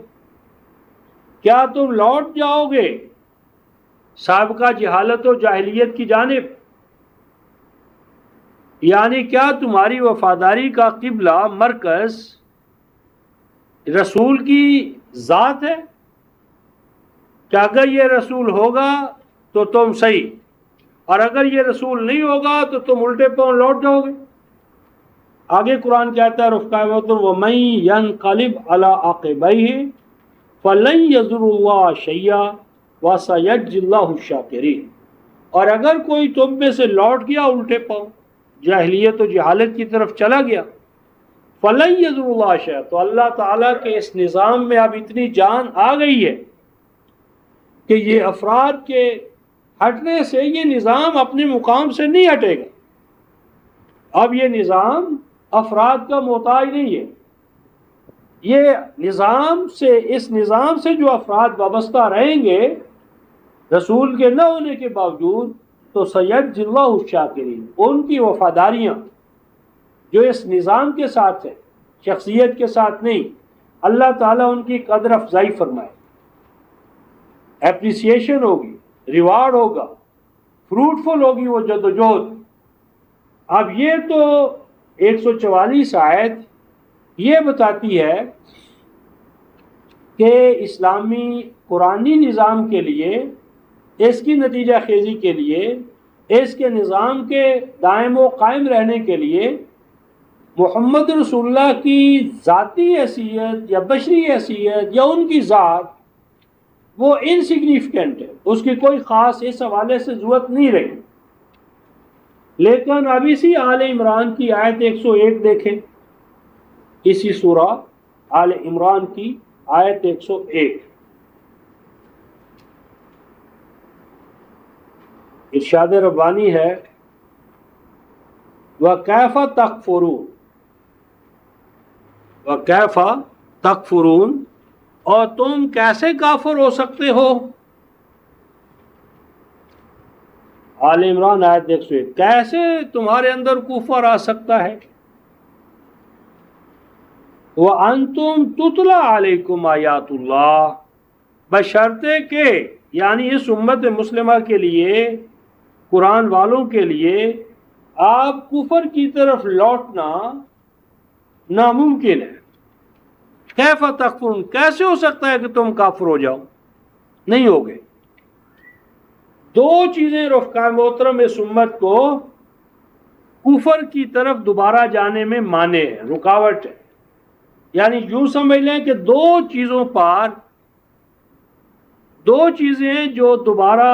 کیا تم لوٹ جاؤ گے سابقہ جہالت و جاہلیت کی جانب؟ یعنی کیا تمہاری وفاداری کا قبلہ، مرکز رسول کی ذات ہے کہ اگر یہ رسول ہوگا تو تم صحیح، اور اگر یہ رسول نہیں ہوگا تو تم الٹے پاؤں لوٹ جاؤ گے؟ آگے قرآن کہتا ہے رفقائے محترم وَمَن يَنقَلِبْ عَلَىٰ عَقِبَيْهِ فَلَن يَضُرَّ اللَّهَ شَيْئًا وَسَيَجْزِي اللَّهُ الشَّاكِرِينَ، اور اگر کوئی تم میں سے لوٹ گیا الٹے پاؤں، جاہلیت و جہالت کی طرف چلا گیا، فَلَن يَضُرَّ اللَّهَ شَيْئًا، تو اللہ تعالیٰ کے اس نظام میں اب اتنی جان آ گئی ہے کہ یہ افراد کے ہٹنے سے یہ نظام اپنے مقام سے نہیں ہٹے گا۔ اب یہ نظام افراد کا محتاج نہیں ہے، یہ نظام سے، اس نظام سے جو افراد وابستہ رہیں گے رسول کے نہ ہونے کے باوجود، تو سیجزی اللہ الشاکرین، ان کی وفاداریاں جو اس نظام کے ساتھ ہے، شخصیت کے ساتھ نہیں، اللہ تعالیٰ ان کی قدر افزائی فرمائے، اپریسیشن ہوگی، ریوارڈ ہوگا، فروٹفل ہوگی وہ جدوجہد۔ اب یہ تو 144 آیت یہ بتاتی ہے کہ اسلامی قرآنی نظام کے لیے، اس کی نتیجہ خیزی کے لیے، اس کے نظام کے دائم و قائم رہنے کے لیے محمد رسول اللہ کی ذاتی حیثیت یا بشری حیثیت یا ان کی ذات وہ انسگنیفیکنٹ ہے، اس کی کوئی خاص اس حوالے سے ضرورت نہیں رہی۔ لیکن اب اسی آل عمران کی آیت 101 دیکھیں، اسی سورہ آل عمران کی آیت 101، ارشاد ربانی ہے وَكَيْفَ تَكْفُرُونَ، وَكَيْفَ تَكْفُرُونَ، اور تم کیسے کافر ہو سکتے ہو؟ آل عمران آیت 101، کیسے تمہارے اندر کفر آ سکتا ہے؟ وَأَنْتُمْ تُتْلَى عَلَيْكُمْ آیات اللہ، بشرطے کہ، یعنی اس امت مسلمہ کے لیے، قرآن والوں کے لیے آپ کفر کی طرف لوٹنا ناممکن ہے۔ کیف تکفرون، کیسے ہو سکتا ہے کہ تم کافر ہو جاؤ؟ نہیں ہوگے۔ دو چیزیں رفقائے محترم اس امت کو کفر کی طرف دوبارہ جانے میں مانے ہیں، رکاوٹ ہے۔ یعنی یوں سمجھ لیں کہ دو چیزوں پر، دو چیزیں جو دوبارہ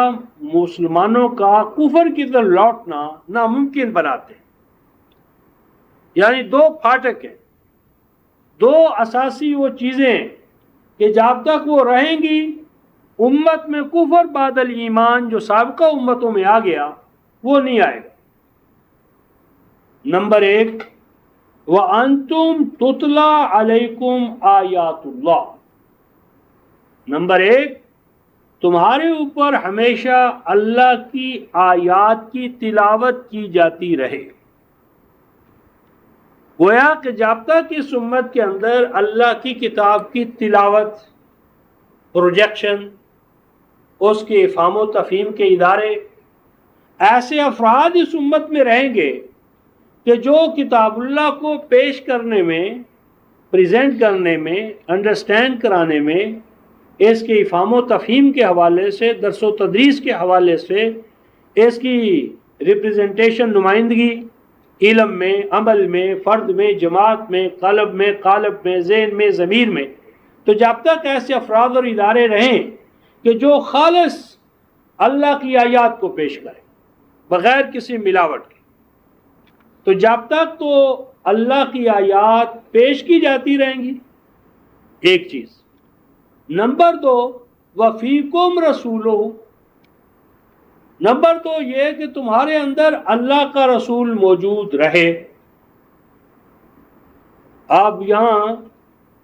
مسلمانوں کا کفر کی طرف لوٹنا ناممکن بناتے ہیں، یعنی دو پھاٹک ہیں، دو اساسی وہ چیزیں کہ جب تک وہ رہیں گی امت میں کفر بعد الایمان جو سابقہ امتوں میں آ گیا وہ نہیں آئے گا۔ نمبر 1، وَأَنْتُمْ تُتْلَى عَلَيْكُمْ آیات اللہ، نمبر 1، تمہارے اوپر ہمیشہ اللہ کی آیات کی تلاوت کی جاتی رہے۔ گویا کہ جب تک اس امت کے اندر اللہ کی کتاب کی تلاوت، پروجیکشن، اس کے افہام و تفہیم کے ادارے، ایسے افراد اس امت میں رہیں گے کہ جو کتاب اللہ کو پیش کرنے میں، پریزنٹ کرنے میں، انڈرسٹینڈ کرانے میں، اس کے افہام و تفہیم کے حوالے سے، درس و تدریس کے حوالے سے، اس کی ریپریزنٹیشن، نمائندگی علم میں، عمل میں، فرد میں، جماعت میں، قلب میں، قالب میں، ذہن میں، ضمیر میں، تو جب تک ایسے افراد اور ادارے رہیں کہ جو خالص اللہ کی آیات کو پیش کریں بغیر کسی ملاوٹ کے، تو جب تک تو اللہ کی آیات پیش کی جاتی رہیں گی، ایک چیز۔ نمبر 2 وفیکم رسولہ، نمبر 2 یہ کہ تمہارے اندر اللہ کا رسول موجود رہے۔ اب یہاں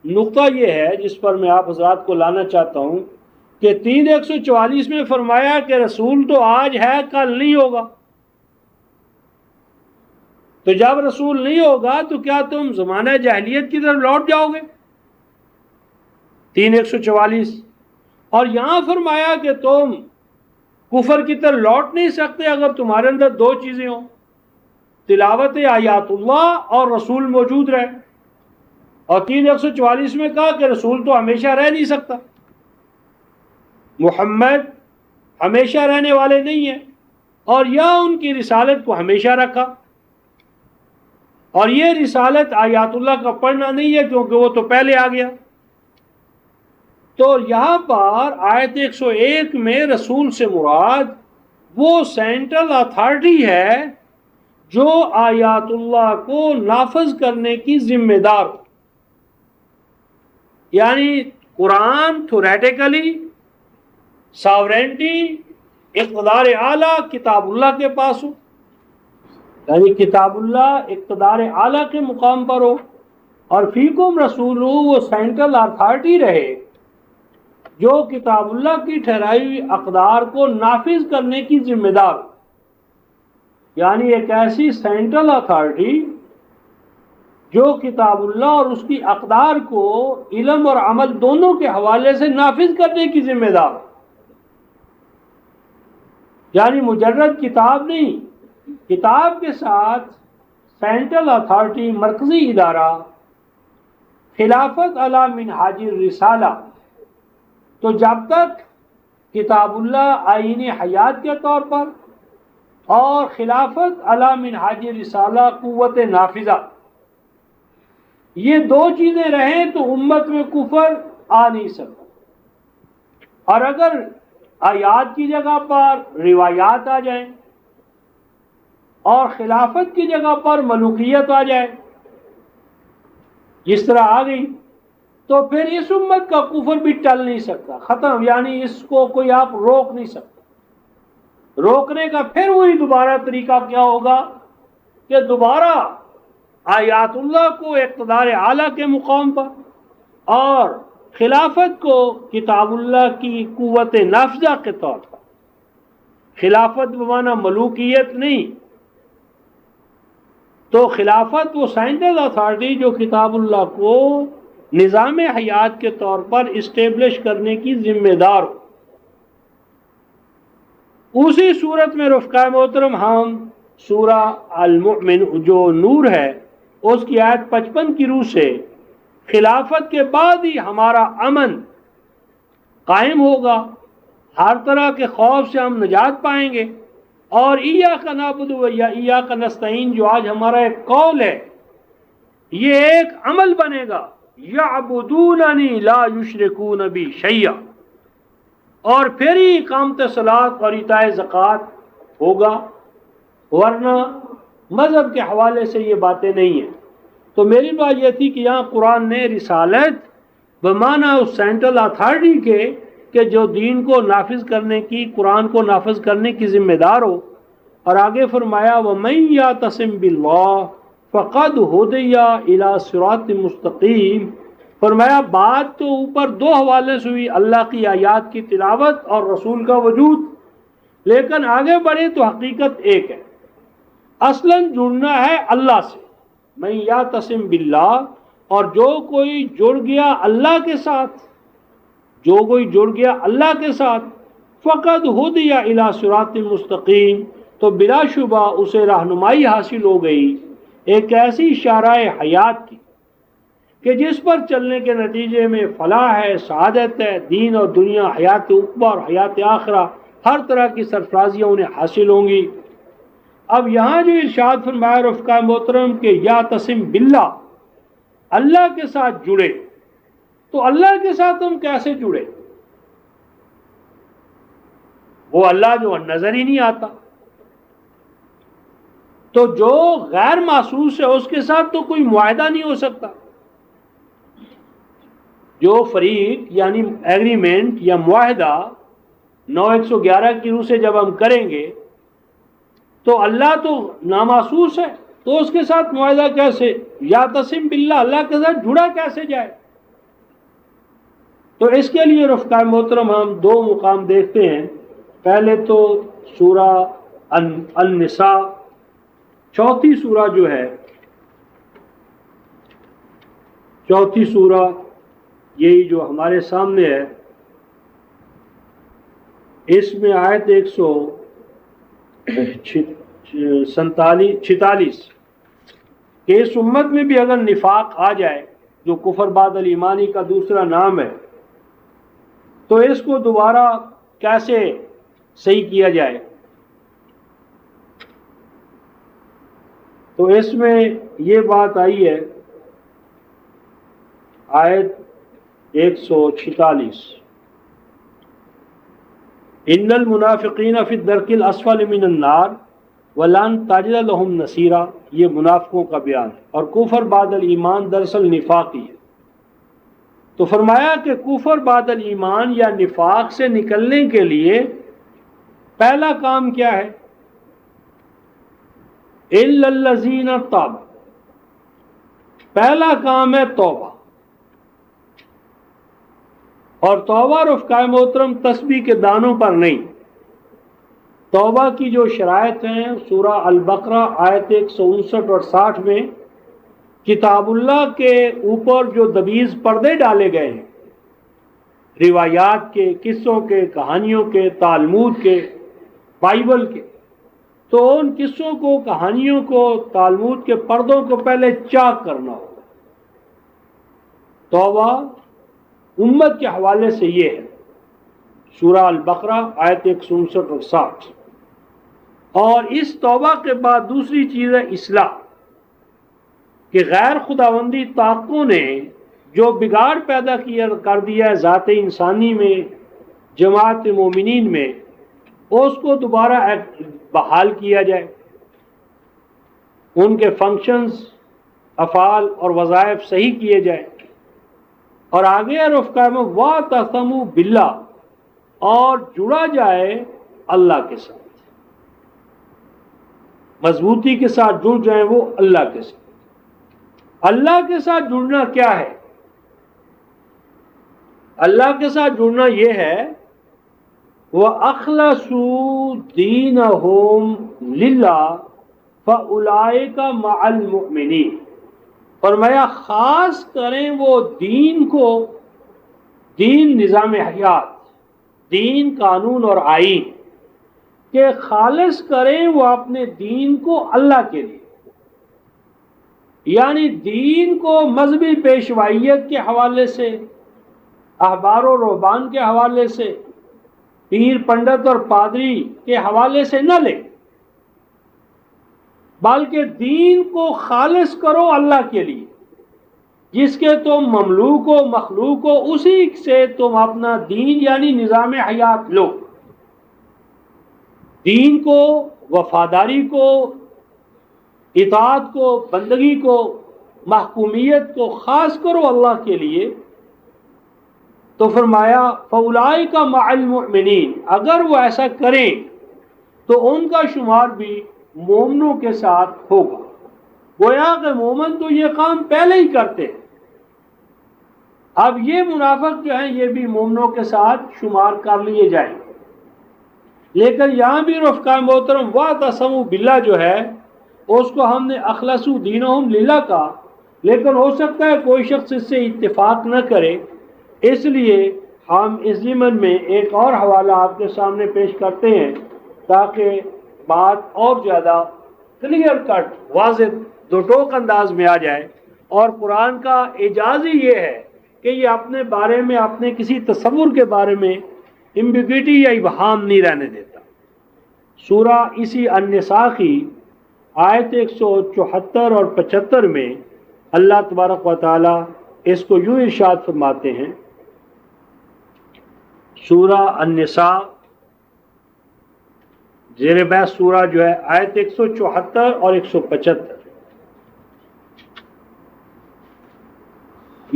نقطہ یہ ہے جس پر میں آپ حضرات کو لانا چاہتا ہوں کہ 3:144 میں فرمایا کہ رسول تو آج ہے کل نہیں ہوگا، تو جب رسول نہیں ہوگا تو کیا تم زمانہ جاہلیت کی طرف لوٹ جاؤ گے؟ 3:144۔ اور یہاں فرمایا کہ تم کفر کی طرف لوٹ نہیں سکتے اگر تمہارے اندر 2 چیزیں ہوں، تلاوت آیات اللہ اور رسول موجود رہے۔ اور 3:144 میں کہا کہ رسول تو ہمیشہ رہ نہیں سکتا، محمد ہمیشہ رہنے والے نہیں ہیں، اور یا ان کی رسالت کو ہمیشہ رکھا، اور یہ رسالت آیات اللہ کا پڑھنا نہیں ہے کیونکہ وہ تو پہلے آ گیا۔ تو یہاں پر آیت 101 میں رسول سے مراد وہ سینٹرل اتھارٹی ہے جو آیات اللہ کو نافذ کرنے کی ذمہ دار، یعنی قرآن تھوریٹیکلی ساورینٹی اقتدار اعلیٰ کتاب اللہ کے پاس ہو، یعنی کتاب اللہ اقتدار اعلیٰ کے مقام پر ہو، اور فیکم رسول وہ سینٹرل اتھارٹی رہے جو کتاب اللہ کی ٹھہرائی ہوئی اقدار کو نافذ کرنے کی ذمہ دار، یعنی ایک ایسی سینٹرل اتھارٹی جو کتاب اللہ اور اس کی اقدار کو علم اور عمل دونوں کے حوالے سے نافذ کرنے کی ذمہ دار، یعنی مجرد کتاب نہیں، کتاب کے ساتھ سینٹرل اتھارٹی مرکزی ادارہ خلافت علی منہاج الرسالہ۔ تو جب تک کتاب اللہ آئین حیات کے طور پر اور خلافت علی منہاج رسالہ قوت نافذہ، یہ 2 چیزیں رہیں تو امت میں کفر آ نہیں سکتا۔ اور اگر آیات کی جگہ پر روایات آ جائیں اور خلافت کی جگہ پر ملوکیت آ جائے جس طرح آ گئی، تو پھر اس امت کا کفر بھی ٹل نہیں سکتا، ختم، یعنی اس کو کوئی آپ روک نہیں سکتا۔ روکنے کا پھر وہی دوبارہ طریقہ کیا ہوگا کہ دوبارہ آیات اللہ کو اقتدار اعلیٰ کے مقام پر اور خلافت کو کتاب اللہ کی قوت نافذہ کے طور پر، خلافت بمعنی ملوکیت نہیں، تو خلافت وہ سینٹرل اتھارٹی جو کتاب اللہ کو نظام حیات کے طور پر اسٹیبلش کرنے کی ذمہ دار ہو۔ اسی صورت میں رفقائے محترم ہم سورہ المؤمن جو نور ہے اس کی آیت 55 کی روح سے خلافت کے بعد ہی ہمارا امن قائم ہوگا، ہر طرح کے خوف سے ہم نجات پائیں گے، اور ایاک نعبد و ایاک نستعین جو آج ہمارا ایک قول ہے یہ ایک عمل بنے گا، یعبدوننی لا یشرکون بی شیئا، اور پھر ہی اقامت صلاۃ اور ایتاء زکوٰۃ ہوگا، ورنہ مذہب کے حوالے سے یہ باتیں نہیں ہیں۔ تو میری بات یہ تھی کہ یہاں قرآن نے رسالت بمعنی اس سینٹرل اتھارٹی کے کہ جو دین کو نافذ کرنے کی، قرآن کو نافذ کرنے کی ذمہ دار ہو، اور آگے فرمایا وَمَن یعتصم بِاللَّهِ فَقَدْ هُدِیَ إِلَىٰ صِرَاطٍ مُسْتَقِیمٍ۔ فرمایا بات تو اوپر 2 حوالے سے ہوئی، اللہ کی آیات کی تلاوت اور رسول کا وجود، لیکن آگے بڑھے تو حقیقت ایک ہے، اصلاً جڑنا ہے اللہ سے، من یعتصم باللہ، اور جو کوئی جڑ گیا اللہ کے ساتھ، جو کوئی جڑ گیا اللہ کے ساتھ، فقد ہدی الی صراط مستقیم، تو بلا شبہ اسے رہنمائی حاصل ہو گئی ایک ایسی شارع حیات کی کہ جس پر چلنے کے نتیجے میں فلاح ہے، سعادت ہے، دین اور دنیا، حیات عقبہ اور حیات آخرہ، ہر طرح کی سرفرازیاں انہیں حاصل ہوں گی۔ اب یہاں جو ارشاد فرمایا رفقا محترم کہ یعتصم باللہ، اللہ کے ساتھ جڑے، تو اللہ کے ساتھ ہم کیسے جڑے؟ وہ اللہ جو نظر ہی نہیں آتا، تو جو غیر محسوس ہے اس کے ساتھ تو کوئی معاہدہ نہیں ہو سکتا۔ جو فریق یعنی ایگریمنٹ یا معاہدہ 9/111 کی روح سے جب ہم کریں گے تو اللہ تو نامحسوس ہے، تو اس کے ساتھ معاہدہ کیسے، یا تسم باللہ، اللہ کے ساتھ جڑا کیسے جائے؟ تو اس کے لیے رفقاء محترم ہم دو مقام دیکھتے ہیں. پہلے تو سورہ النساء، چوتھی سورہ جو ہے، چوتھی سورہ یہی جو ہمارے سامنے ہے، اس میں آیت 146 کہ اس امت میں بھی اگر نفاق آ جائے جو کفر بعد الایمانی کا دوسرا نام ہے تو اس کو دوبارہ کیسے صحیح کیا جائے. تو اس میں یہ بات آئی ہے، آیت 146 ان المنافقین فی الدرک الاسفل من النار ولن تجد لهم نصیرا، یہ منافقوں کا بیان ہے. اور کفر بعد الایمان دراصل نفاقی ہے. تو فرمایا کہ کفر بعد الایمان یا نفاق سے نکلنے کے لیے پہلا کام کیا ہے؟ الا الذین تابوا، پہلا کام ہے توبہ. اور توبہ رفقاء محترم تسبیح کے دانوں پر نہیں. توبہ کی جو شرائط ہیں سورہ البقرہ آیت 159 اور 60 میں کتاب اللہ کے اوپر جو دبیز پردے ڈالے گئے ہیں، روایات کے، قصوں کے، کہانیوں کے، تالمود کے، بائبل کے، تو ان قصوں کو، کہانیوں کو، تالمود کے پردوں کو پہلے چاک کرنا ہوگا. توبہ امت کے حوالے سے یہ ہے، سورہ البقرہ آیت 159 اور 60. اور اس توبہ کے بعد دوسری چیز ہے اصلاح، کہ غیر خداوندی طاقتوں نے جو بگاڑ پیدا کر دیا ہے ذات انسانی میں، جماعت مومنین میں، اس کو دوبارہ بحال کیا جائے. ان کے فنکشنز، افعال اور وظائف صحیح کیے جائیں. اور آگے رفقا میں وَاعْتَصَمُوا بِاللَّهِ، اور جڑا جائے اللہ کے ساتھ، مضبوطی کے ساتھ جڑ جائیں وہ اللہ کے ساتھ. اللہ کے ساتھ جڑنا کیا ہے؟ اللہ کے ساتھ جڑنا یہ ہے وَأَخْلَصُوا دِينَهُمْ لِلَّهِ فَأُولَئِكَ مَعَ الْمُؤْمِنِينَ. فرمایا خاص کریں وہ دین کو، دین نظام حیات، دین قانون اور آئین، کہ خالص کریں وہ اپنے دین کو اللہ کے لیے. یعنی دین کو مذہبی پیشوائیت کے حوالے سے، احبار و رہبان کے حوالے سے، پیر پنڈت اور پادری کے حوالے سے نہ لیں، بلکہ دین کو خالص کرو اللہ کے لیے، جس کے تم مملوک و مخلوق ہو، اسی سے تم اپنا دین یعنی نظام حیات لو. دین کو، وفاداری کو، اطاعت کو، بندگی کو، محکومیت کو خاص کرو اللہ کے لیے. تو فرمایا فَأُولَئِكَ مَعَ الْمُؤْمِنِينَ، اگر وہ ایسا کریں تو ان کا شمار بھی مومنوں کے ساتھ ہوگا. گویا کہ مومن تو یہ کام پہلے ہی کرتے ہیں، اب یہ منافق جو ہیں یہ بھی مومنوں کے ساتھ شمار کر لیے جائیں. لیکن یہاں بھی رفقاء محترم وَاعْتَصَمُوا بِاللَّهِ جو ہے اس کو ہم نے اخلصوا دینہم للہ کہا، لیکن ہو سکتا ہے کوئی شخص اس سے اتفاق نہ کرے. اس لیے ہم اس ضمن میں ایک اور حوالہ آپ کے سامنے پیش کرتے ہیں تاکہ بات اور زیادہ کلیئر کٹ، واضح، دو ٹوک انداز میں آ جائے. اور قرآن کا اعجاز ہی یہ ہے کہ یہ اپنے بارے میں، اپنے کسی تصور کے بارے میں ایمبیگوٹی یا ابہام نہیں رہنے دیتا. سورہ اسی النساء کی آیت 174 اور 75 میں اللہ تبارک و تعالی اس کو یوں ارشاد فرماتے ہیں. سورہ النساء زیر بحث سورہ جو ہے آیت 174 اور 175.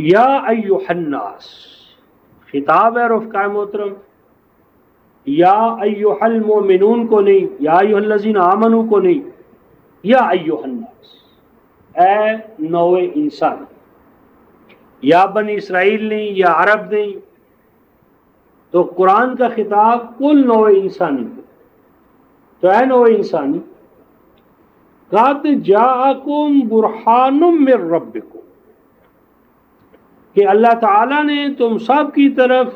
یا ایھا الناس، خطاب ہے رفقائے محترم، یا ایھا المؤمنون کو نہیں، یا ایھا الذین آمنوا کو نہیں، یا ایھا الناس، اے نوع انسان، یا بنی اسرائیل نہیں، یا عرب نہیں، تو قرآن کا خطاب کل نوع انسانی کو، تو اے نوع انسانی، قد جاءکم برہان من ربکم، کہ اللہ تعالیٰ نے تم سب کی طرف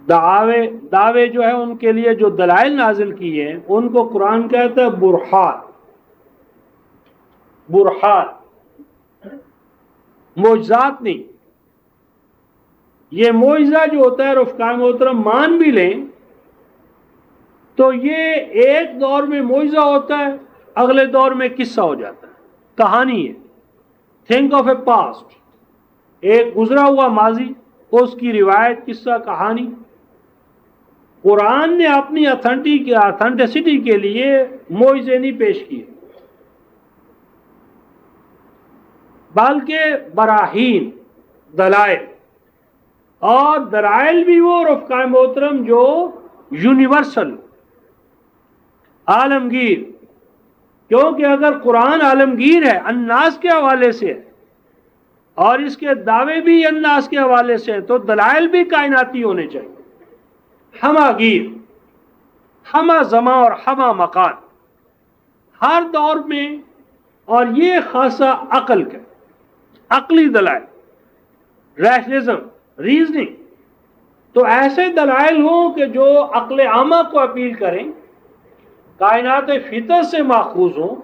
دعوے جو ہے ان کے لیے جو دلائل نازل کیے ہیں ان کو قرآن کہتا ہے برہان، برہان، معجزات نہیں۔ یہ معجزہ جو ہوتا ہے رفقائے محترم مان بھی لیں تو یہ ایک دور میں معجزہ ہوتا ہے، اگلے دور میں قصہ ہو جاتا ہے، کہانی ہے، تھنک آف اے پاسٹ، ایک گزرا ہوا ماضی، اس کی روایت، قصہ، کہانی۔ قرآن نے اپنی اتھینٹسٹی کے لیے معجزے نہیں پیش کیے، بلکہ براہین، دلائل، اور دلائل بھی وہ رفقائے محترم جو یونیورسل، عالمگیر، کیونکہ اگر قرآن عالمگیر ہے، الناس کے حوالے سے ہے، اور اس کے دعوے بھی الناس کے حوالے سے ہیں، تو دلائل بھی کائناتی ہونے چاہیے، ہمہ گیر، ہمہ زمان اور ہمہ مکان، ہر دور میں، اور یہ خاصہ عقل کا، عقلی دلائل، ریشنزم، ریزننگ، تو ایسے دلائل ہوں کہ جو عقل عامہ کو اپیل کریں، کائنات فطرت سے ماخوذ ہوں،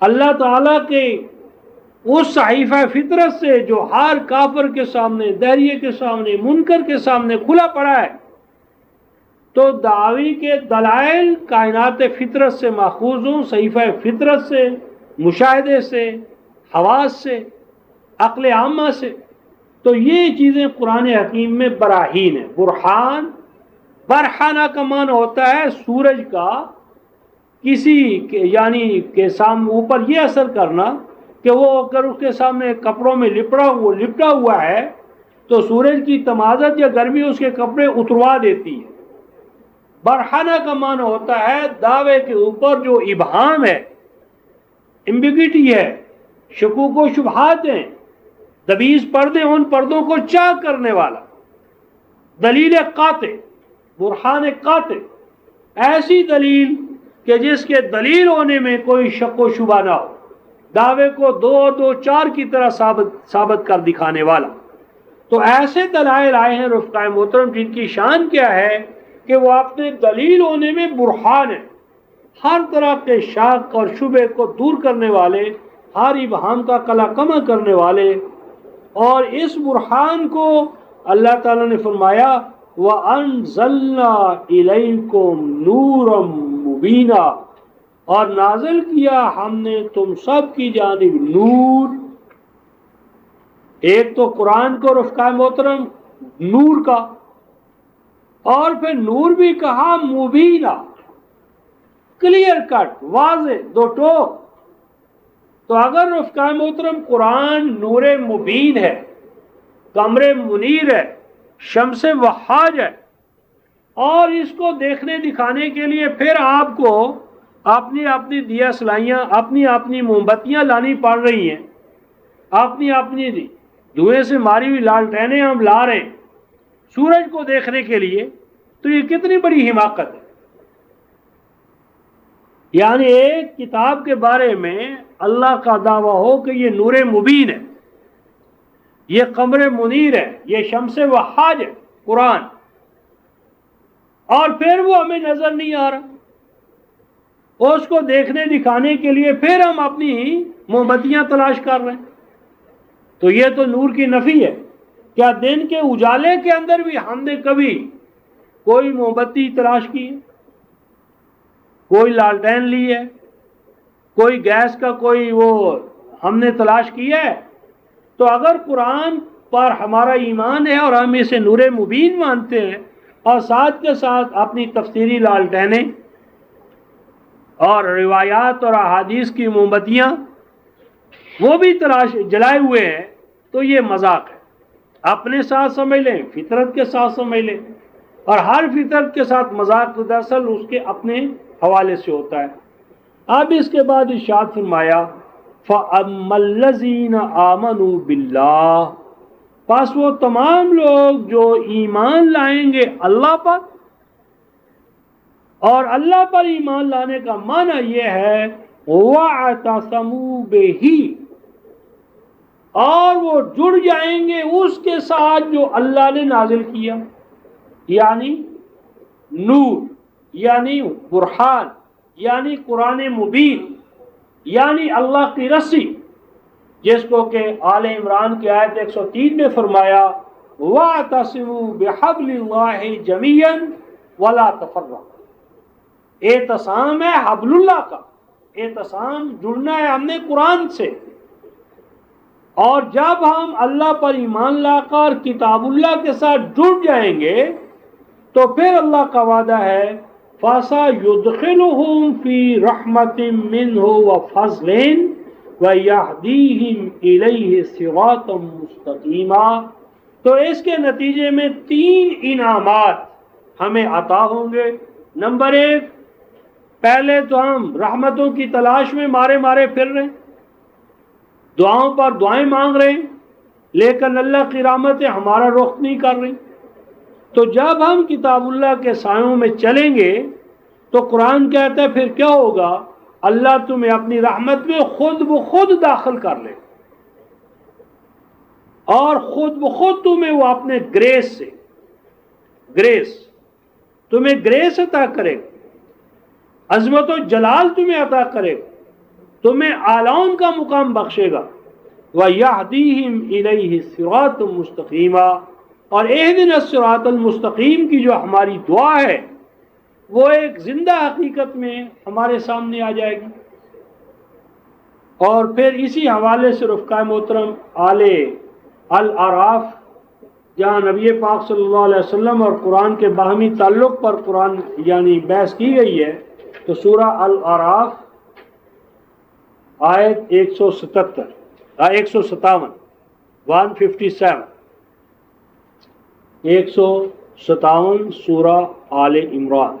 اللہ تعالیٰ کے اس صحیفہ فطرت سے جو ہر کافر کے سامنے، دہریے کے سامنے، منکر کے سامنے کھلا پڑا ہے، تو دعوی کے دلائل کائنات فطرت سے ماخوذ ہوں، صحیفہ فطرت سے، مشاہدے سے، حواس سے، عقل عامہ سے، تو یہ چیزیں قرآن حکیم میں براہین ہیں۔ برہان، برہانہ کا معنی ہوتا ہے سورج کا کسی یعنی کے سامنے اوپر یہ اثر کرنا کہ وہ اگر اس کے سامنے کپڑوں میں لپٹا ہوا ہے تو سورج کی تمازت یا گرمی اس کے کپڑے اتروا دیتی ہے۔ برہانہ کا معنی ہوتا ہے دعوے کے اوپر جو ابہام ہے، ایمبیگوٹی ہے، شکوک و شبہات ہیں، دبیز پردے، ان پردوں کو چاک کرنے والا، دلیل قاطع، برہان قاطع، ایسی دلیل کہ جس کے دلیل ہونے میں کوئی شک و شبہ نہ ہو، دعوے کو دو اور دو چار کی طرح ثابت کر دکھانے والا۔ تو ایسے دلائل آئے ہیں رفقائے محترم جن کی شان کیا ہے کہ وہ اپنے دلیل ہونے میں برہان ہیں، ہر طرح کے شک اور شبہ کو دور کرنے والے، ہر ابہام کا قلع کما کرنے والے۔ اور اس برہان کو اللہ تعالیٰ نے فرمایا وَأَنزَلْنَا إِلَيْكُمْ نُورًا مُبِينًا، اور نازل کیا ہم نے تم سب کی جانب نور، ایک تو قرآن کو رفقائے محترم نور کا، اور پھر نور بھی کہا مبینہ، کلیئر کٹ، واضح، دو ٹوک۔ تو اگر رفقائے محترم قرآن نور مبین ہے، قمر منیر ہے، شمس وہاج ہے، اور اس کو دیکھنے دکھانے کے لیے پھر آپ کو اپنی اپنی دیا سلائیاں، اپنی موم بتیاں لانی پڑ رہی ہیں، اپنی دھوئیں سے ماری ہوئی لالٹینیں ہم لا رہے ہیں سورج کو دیکھنے کے لیے، تو یہ کتنی بڑی حماقت ہے۔ یعنی ایک کتاب کے بارے میں اللہ کا دعویٰ ہو کہ یہ نور مبین ہے، یہ قمر منیر ہے، یہ شمس وہاج ہے قرآن، اور پھر وہ ہمیں نظر نہیں آ رہا، اس کو دیکھنے دکھانے کے لیے پھر ہم اپنی موم بتیاں تلاش کر رہے ہیں، تو یہ تو نور کی نفی ہے۔ کیا دن کے اجالے کے اندر بھی ہم نے کبھی کوئی موم بتی تلاش کی ہے، کوئی لالٹین لی ہے، کوئی گیس کا کوئی وہ ہم نے تلاش کیا ہے؟ تو اگر قرآن پر ہمارا ایمان ہے اور ہم اسے نور مبین مانتے ہیں، اور ساتھ کے ساتھ اپنی تفسیری لالٹینیں اور روایات اور احادیث کی موم بتیاں وہ بھی تلاش جلائے ہوئے ہیں، تو یہ مذاق ہے. اپنے ساتھ سمجھ لیں، فطرت کے ساتھ سمجھ لیں، اور ہر فطرت کے ساتھ مذاق دراصل اس کے اپنے حوالے سے ہوتا ہے. اب اس کے بعد ارشاد فرمایا فَأَمَّا الَّذِينَ آمَنُوا بِاللَّهِ، پس وہ تمام لوگ جو ایمان لائیں گے اللہ پر. اور اللہ پر ایمان لانے کا معنی یہ ہے وَاعْتَصَمُوا بِهِ، اور وہ جڑ جائیں گے اس کے ساتھ جو اللہ نے نازل کیا، یعنی نور، یعنی برہان، یعنی قرآن مبین، یعنی اللہ کی رسی، جس کو کہ آل عمران کی آیت 103 میں فرمایا وَاعْتَصِمُوا بِحَبْلِ اللَّهِ جَمِيعًا وَلَا تَفَرَّقُوا. اعتصام ہے حبل اللہ کا، اعتصام جڑنا ہے ہم نے قرآن سے. اور جب ہم اللہ پر ایمان لا کر کتاب اللہ کے ساتھ جڑ جائیں گے تو پھر اللہ کا وعدہ ہے فَسَيُدْخِلُهُمْ فِي رَحْمَةٍ مِّنْهُ وَفَضْلٍ وَيَهْدِيهِمْ إِلَيْهِ صِرَاطًا مُسْتَقِيمًا. تو اس کے نتیجے میں 3 انعامات ہمیں عطا ہوں گے. نمبر 1، پہلے تو ہم رحمتوں کی تلاش میں مارے مارے پھر رہے ہیں، دعاؤں پر دعائیں مانگ رہے ہیں، لیکن اللہ کی رحمتیں ہمارا رخ نہیں کر رہی. تو جب ہم کتاب اللہ کے سایوں میں چلیں گے تو قرآن کہتا ہے پھر کیا ہوگا، اللہ تمہیں اپنی رحمت میں خود بخود داخل کر لے، اور خود بخود تمہیں وہ اپنے گریس سے، تمہیں گریس عطا کرے، عظمت و جلال تمہیں عطا کرے، تمہیں اعلیٰ کا مقام بخشے گا. وَيَهْدِيهِمْ إِلَيْهِ صِرَاطً مُسْتَقِيمًا. اور اِهْدِنَا الصِّرَاطَ الْمُسْتَقِيم کی جو ہماری دعا ہے وہ ایک زندہ حقیقت میں ہمارے سامنے آ جائے گی. اور پھر اسی حوالے سے رفقائے محترم آل الاعراف، جہاں نبی پاک صلی اللہ علیہ وسلم اور قرآن کے باہمی تعلق پر قرآن یعنی بحث کی گئی ہے، تو سورہ الاعراف آیت 157 157 سورہ آل عمران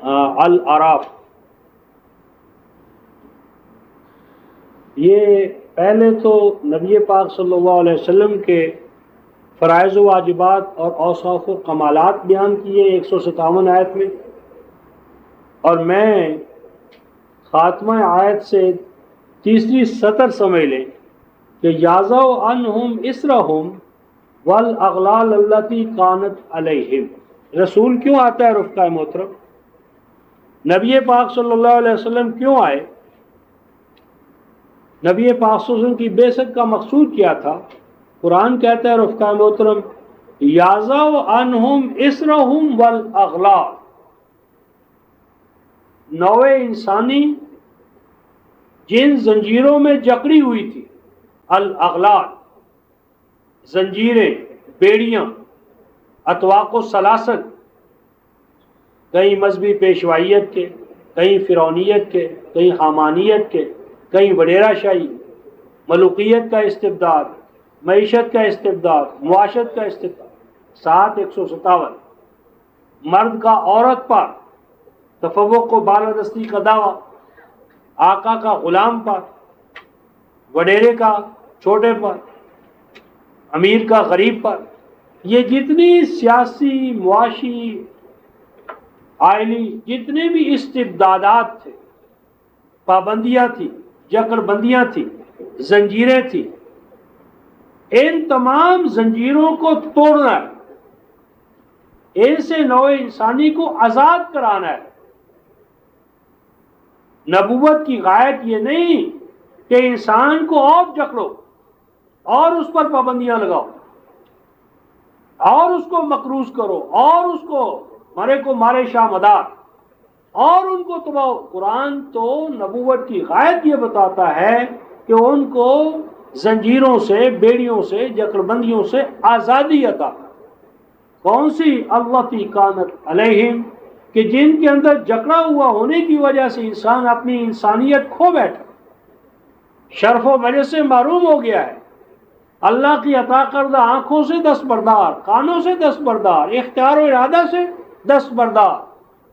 الاعراف. یہ پہلے تو نبی پاک صلی اللہ علیہ وسلم کے فرائض و واجبات اور اوصاف و کمالات بیان کیے 157 آیت میں، اور میں خاتمہ آیت سے تیسری سطر سمجھ لیں کہ یازو عنہم اسرہم والاغلال التی کانت علیہم. رسول کیوں آتا ہے رفقائے محترم؟ نبی پاک صلی اللہ علیہ وسلم کیوں آئے؟ نبی پاک صلی اللہ علیہ وسلم کی بعثت کا مقصود کیا تھا؟ قرآن کہتا ہے رفقائے محترم یازو عنہم اسرہم والاغلال، نوع انسانی جن زنجیروں میں جکڑی ہوئی تھی، الاغلال زنجیریں، بیڑیاں، اطواق و سلاسل، کہیں مذہبی پیشوائیت کے، کہیں فرعونیت کے، کہیں حامانیت کے، کہیں وڈیرہ شاہی، ملوکیت کا استبداد، معیشت کا استبداد، معاشرت کا استبداد. 157 مرد کا عورت پر تفوق و بالادستی کا دعویٰ، آقا کا غلام پر، وڈیرے کا چھوٹے پر، امیر کا غریب پر. یہ جتنی سیاسی، معاشی، آئلی جتنے بھی استبدادات تھے، پابندیاں تھیں، جکڑ بندیاں تھیں، زنجیریں تھیں، ان تمام زنجیروں کو توڑنا ہے، ان سے نوع انسانی کو آزاد کرانا ہے. نبوت کی غایت یہ نہیں کہ انسان کو اور جکڑو اور اس پر پابندیاں لگاؤ اور اس کو مقروض کرو اور اس کو مرے کو مارے شاہ مدار اور ان کو تباہ. قرآن تو نبوت کی غایت یہ بتاتا ہے کہ ان کو زنجیروں سے، بیڑیوں سے، جکڑ بندیوں سے آزادی عطا. کون سی؟ اللتی کانت علیہم، کہ جن کے اندر جکڑا ہوا ہونے کی وجہ سے انسان اپنی انسانیت کھو بیٹھا، شرف و وجہ سے محروم ہو گیا ہے، اللہ کی عطا کردہ آنکھوں سے دستبردار، کانوں سے دستبردار، اختیار و ارادہ سے دستبردار،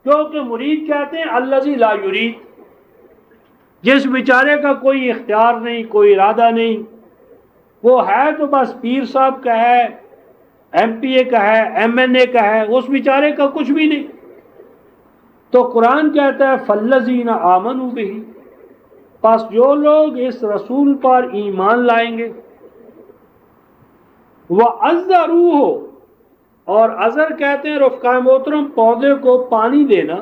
کیونکہ مرید کہتے ہیں الذی لا یرید، جس بیچارے کا کوئی اختیار نہیں، کوئی ارادہ نہیں، وہ ہے تو بس پیر صاحب کا ہے، ایم پی اے کا ہے، ایم این اے کا ہے، اس بیچارے کا کچھ بھی نہیں۔ تو قرآن کہتا ہے فالذین آمنوا بہ، پس جو لوگ اس رسول پر ایمان لائیں گے، وَعَزَّرُوهُ، اور عذر کہتے ہیں رفقائے محترم پودے کو پانی دینا،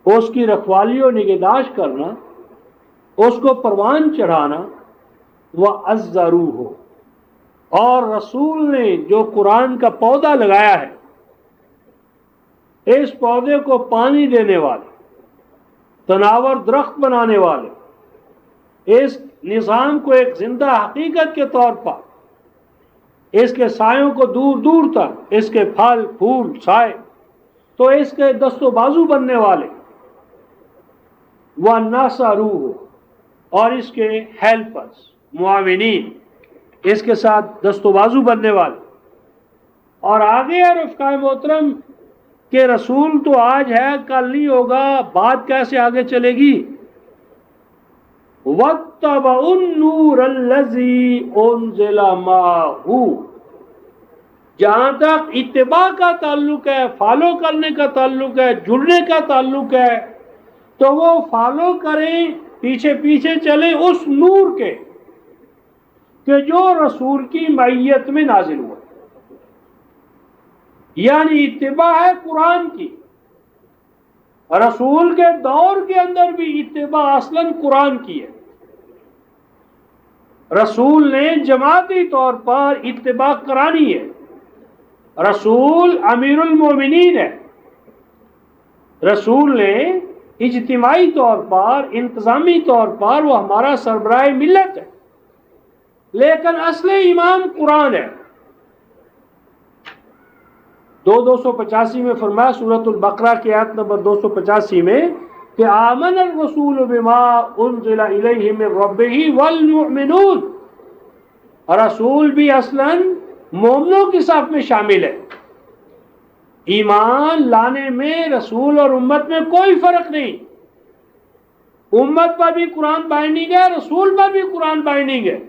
اس کی رکھوالی و نگہداشت کرنا، اس کو پروان چڑھانا، وَعَزَّرُوهُ، اور رسول نے جو قرآن کا پودا لگایا ہے، اس پودے کو پانی دینے والے، تناور درخت بنانے والے، اس نظام کو ایک زندہ حقیقت کے طور پر، اس کے سایوں کو دور دور تک، اس کے پھل پھول سائے، تو اس کے دست و بازو بننے والے، وَنَصَرُوهُ، اور اس کے ہیلپرز، معاونین، اس کے ساتھ دست و بازو بننے والے۔ اور آگے ہے رفقائے محترم کہ رسول تو آج ہے کل نہیں ہوگا، بات کیسے آگے چلے گی؟ وَاتَّبَعُوا النُّورَ الَّذِي أُنزِلَ مَعَهُ، جہاں تک اتباع کا تعلق ہے، فالو کرنے کا تعلق ہے، جڑنے کا تعلق ہے، تو وہ فالو کریں، پیچھے پیچھے چلیں اس نور کے کہ جو رسول کی معیت میں نازل ہوا، یعنی اتباع ہے قرآن کی۔ رسول کے دور کے اندر بھی اتباع اصلاً قرآن کی ہے، رسول نے جماعتی طور پر اتباع کرانی ہے، رسول امیر المومنین ہے، رسول نے اجتماعی طور پر، انتظامی طور پر وہ ہمارا سربراہ ملت ہے، لیکن اصل امام قرآن ہے۔ 285 میں فرمایا سورۃ البقرہ کی آیت نمبر 285 میں کہ آمن الرسول بما انزل الیہ من ربہ والمؤمنون، رسول بھی اصلاً مومنوں کی صف میں شامل ہے۔ ایمان لانے میں رسول اور امت میں کوئی فرق نہیں، امت پر بھی قرآن بائنڈنگ ہے، رسول پر بھی قرآن بائنڈنگ ہے۔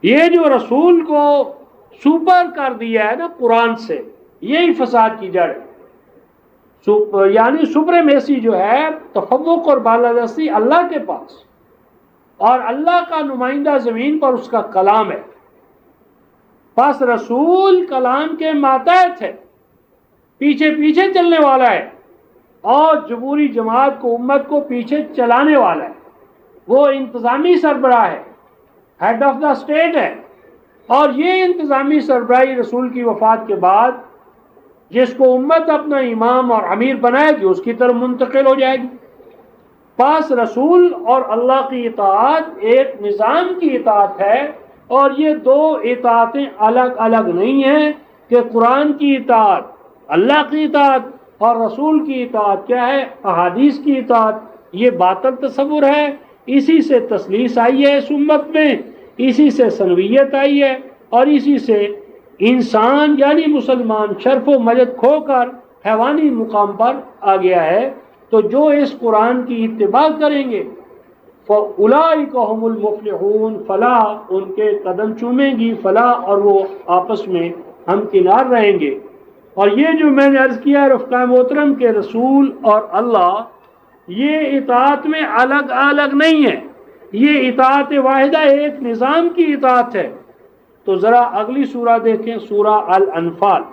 یہ جو رسول کو سپر کر دیا ہے نا قرآن سے، یہی فساد کی جڑ ہے، یعنی سپریمیسی جو ہے، تفوق اور بالادستی اللہ کے پاس، اور اللہ کا نمائندہ زمین پر اس کا کلام ہے، پس رسول کلام کے ماتحت ہے، پیچھے پیچھے چلنے والا ہے، اور جمہوری جماعت کو، امت کو پیچھے چلانے والا ہے، وہ انتظامی سربراہ ہے، ہیڈ آف دا اسٹیٹ ہے۔ اور یہ انتظامی سربراہی رسول کی وفات کے بعد جس کو امت اپنا امام اور امیر بنائے گی اس کی طرف منتقل ہو جائے گی۔ پاس رسول اور اللہ کی اطاعت ایک نظام کی اطاعت ہے، اور یہ دو اطاعتیں الگ الگ نہیں ہیں کہ قرآن کی اطاعت اللہ کی اطاعت اور رسول کی اطاعت کیا ہے؟ احادیث کی اطاعت۔ یہ باطل تصور ہے، اسی سے تسلیس آئی ہے اس امت میں، اسی سے سنویت آئی ہے، اور اسی سے انسان یعنی مسلمان شرف و مجد کھو کر حیوانی مقام پر آ گیا ہے۔ تو جو اس قرآن کی اتباع کریں گے فَأُولَئِكَ هُمُ الْمُفْلِحُونَ، فلاح ان کے قدم چومیں گی، فلاح، اور وہ آپس میں ہمکنار رہیں گے۔ اور یہ جو میں نے عرض کیا رفقائے محترم کہ رسول اور اللہ یہ اطاعت میں الگ الگ نہیں ہے، یہ اطاعت واحدہ ایک نظام کی اطاعت ہے۔ تو ذرا اگلی سورہ دیکھیں، سورہ الانفال،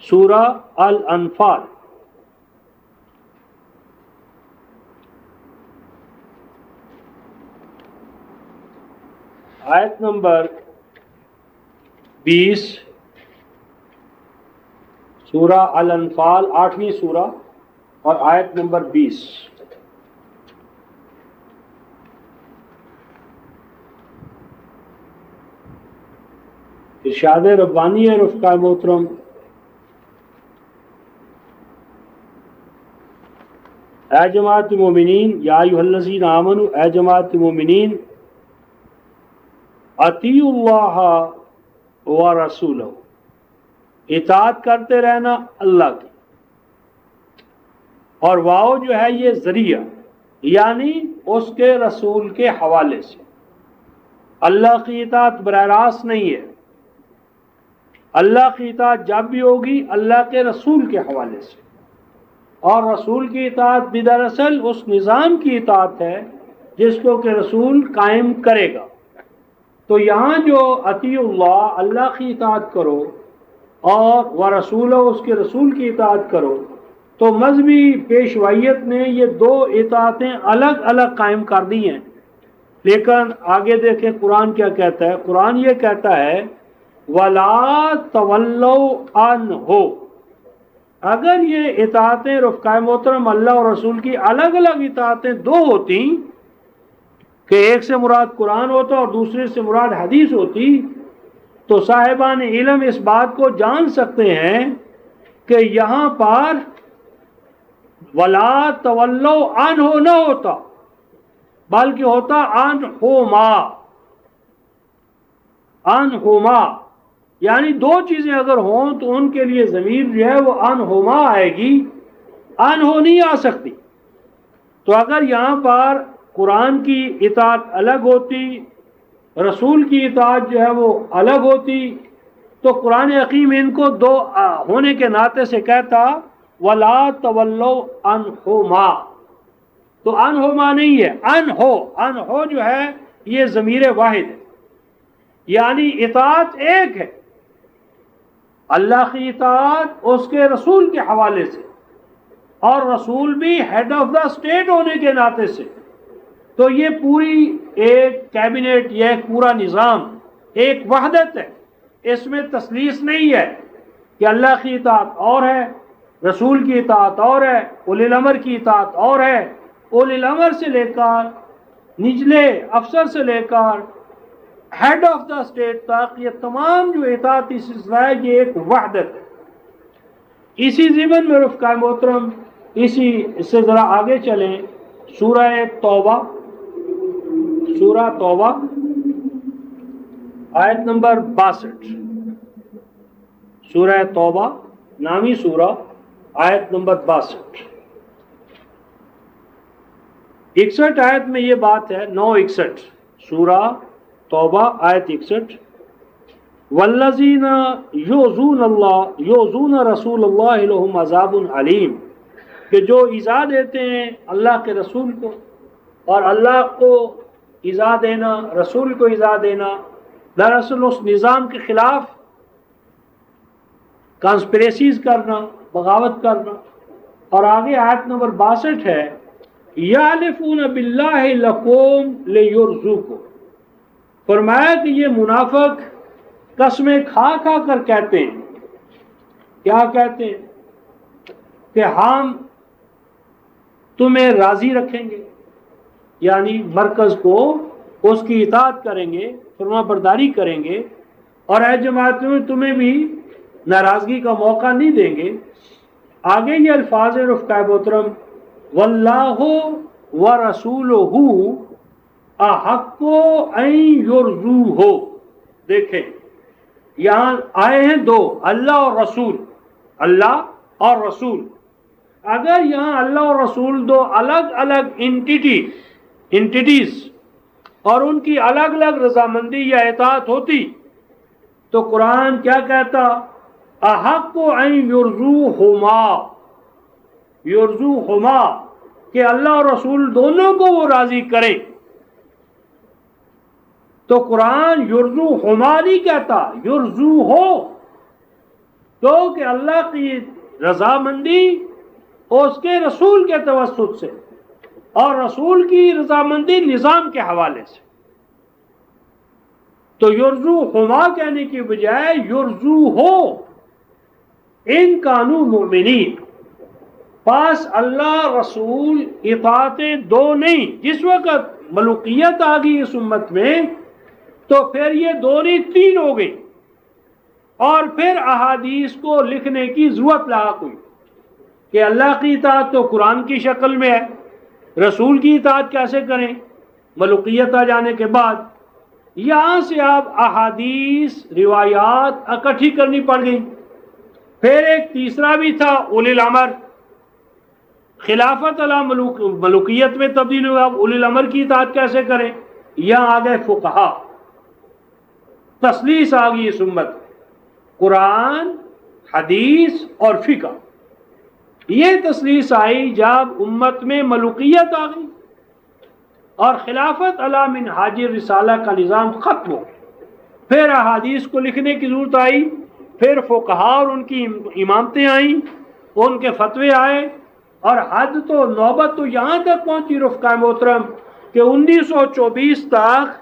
سورہ الانفال آیت نمبر 20، سورہ الانفال 8ویں سورہ اور آیت نمبر 20۔ ارشاد ربانی ہے رفقائے محترم، اے جماعت مومنین، یا ایھا الذین آمنوا، اے جماعت مومنین، اطیعوا اللہ و رسولہ، اطاعت کرتے رہنا اللہ کی. اور واو جو ہے یہ ذریعہ، یعنی اس کے رسول کے حوالے سے. اللہ کی اطاعت براہ راست نہیں ہے، اللہ کی اطاعت جب بھی ہوگی اللہ کے رسول کے حوالے سے. اور رسول کی اطاعت بھی دراصل اس نظام کی اطاعت ہے جس کو کہ رسول قائم کرے گا. تو یہاں جو اطیع اللہ، اللہ کی اطاعت کرو، اور ورسولہ، اس کے رسول کی اطاعت کرو، تو مذہبی پیشوائیت نے یہ دو اطاعتیں الگ الگ قائم کر دی ہیں. لیکن آگے دیکھیں قرآن کیا کہتا ہے. قرآن یہ کہتا ہے وَلَا تَوَلَّوْا عَنْهُ. اگر یہ اطاعتیں رفقائے محترم اللہ اور رسول کی الگ الگ اطاعتیں دو ہوتی کہ ایک سے مراد قرآن ہوتا اور دوسرے سے مراد حدیث ہوتی، تو صاحبان علم اس بات کو جان سکتے ہیں کہ یہاں پر وَلَا تَوَلَّوْا عَنْهُ نہ ہوتا، بلکہ ہوتا عنہما. یعنی دو چیزیں اگر ہوں تو ان کے لیے ضمیر جو ہے وہ عنہما آئے گی، عنہ نہیں آ سکتی. تو اگر یہاں پر قرآن کی اطاعت الگ ہوتی، رسول کی اطاعت جو ہے وہ الگ ہوتی، تو قرآن حکیم ان کو دو ہونے کے ناطے سے کہتا وَلَا تَوَلَّوْا عَنْهُمَا. تو عنہما نہیں ہے، عنہ جو ہے یہ ضمیر واحد ہے، یعنی اطاعت ایک ہے. اللہ کی اطاعت اس کے رسول کے حوالے سے، اور رسول بھی ہیڈ آف دا اسٹیٹ ہونے کے ناطے سے. تو یہ پوری ایک کیبنٹ، یہ ایک پورا نظام، ایک وحدت ہے. اس میں تثلیث نہیں ہے کہ اللہ کی اطاعت اور ہے، رسول کی اطاعت اور ہے، اولی الامر کی اطاعت اور ہے. اولی الامر سے لے کر نچلے افسر سے لے کر ہیڈ آف دا اسٹیٹ تک یہ تمام جو اطاعتی سلسلہ ہے یہ ایک وحدت ہے. اسی ضمن میں رفقائے محترم اس سے ذرا آگے چلیں. سورہ توبہ آیت نمبر 62. سورہ توبہ نامی سورہ، آیت نمبر 62. 61 آیت میں یہ بات ہے، 961 سورہ توبہ آیت 61. والذین یؤذون رسول اللہ لہم عذاب علیم، کہ جو ایذا دیتے ہیں اللہ کے رسول کو، اور اللہ کو ایذا دینا، رسول کو ایذا دینا دراصل اس نظام کے خلاف کانسپریسیز کرنا، بغاوت کرنا. اور آگے آیت نمبر 62 ہے یحلفون باللہ لکم لیرضوکم. فرمایا کہ یہ منافق قسمیں کھا کھا کر کہتے ہیں، کیا کہتے ہیں کہ ہم تمہیں راضی رکھیں گے، یعنی مرکز کو اس کی اطاعت کریں گے، فرما برداری کریں گے، اور اے جماعت میں تمہیں بھی ناراضگی کا موقع نہیں دیں گے. آگے یہ الفاظ رفقائے محترم واللہ ورسولہ احق ان یرضوہ. دیکھیں یہاں آئے ہیں دو، اللہ اور رسول، اللہ اور رسول. اگر یہاں اللہ اور رسول دو الگ الگ انٹیٹیز اور ان کی الگ الگ رضامندی یا اطاعت ہوتی تو قرآن کیا کہتا؟ احق ان یرضوہما، کہ اللہ اور رسول دونوں کو وہ راضی کریں. تو قرآن یرضوہما نہیں کہتا، یرضوہ، تو کہ اللہ کی رضامندی اس کے رسول کے توسط سے اور رسول کی رضامندی نظام کے حوالے سے. تو یرضوہما کہنے کی بجائے یرضوہ ان کانوا مؤمنین. پاس اللہ رسول اطاعتیں دو نہیں. جس وقت ملوکیت آ گئی اس امت میں تو پھر یہ دو نہیں تین ہو گئی، اور پھر احادیث کو لکھنے کی ضرورت لاحق ہوئی. کہ اللہ کی اطاعت تو قرآن کی شکل میں ہے، رسول کی اطاعت کیسے کریں ملوکیت آ جانے کے بعد؟ یہاں سے آپ احادیث روایات اکٹھی کرنی پڑ گئی۔ پھر ایک تیسرا بھی تھا اولی الامر، خلافت علی ملوکیت میں تبدیل ہوا، اولی الامر کی اطاعت کیسے کریں؟ یہاں آ گئے فقہا، تسلیس آ گئی اس امت، قرآن، حدیث اور فقہ۔ یہ تسلیس آئی جب امت میں ملوکیت آ گئی اور خلافت علی منہاج رسالہ کا نظام ختم ہو گیا۔ پھر احادیث کو لکھنے کی ضرورت آئی، پھر فقہا اور ان کی امامتیں آئیں، ان کے فتوے آئے، اور حد تو نوبت تو یہاں تک پہنچی رفقائے محترم کہ 1924 تک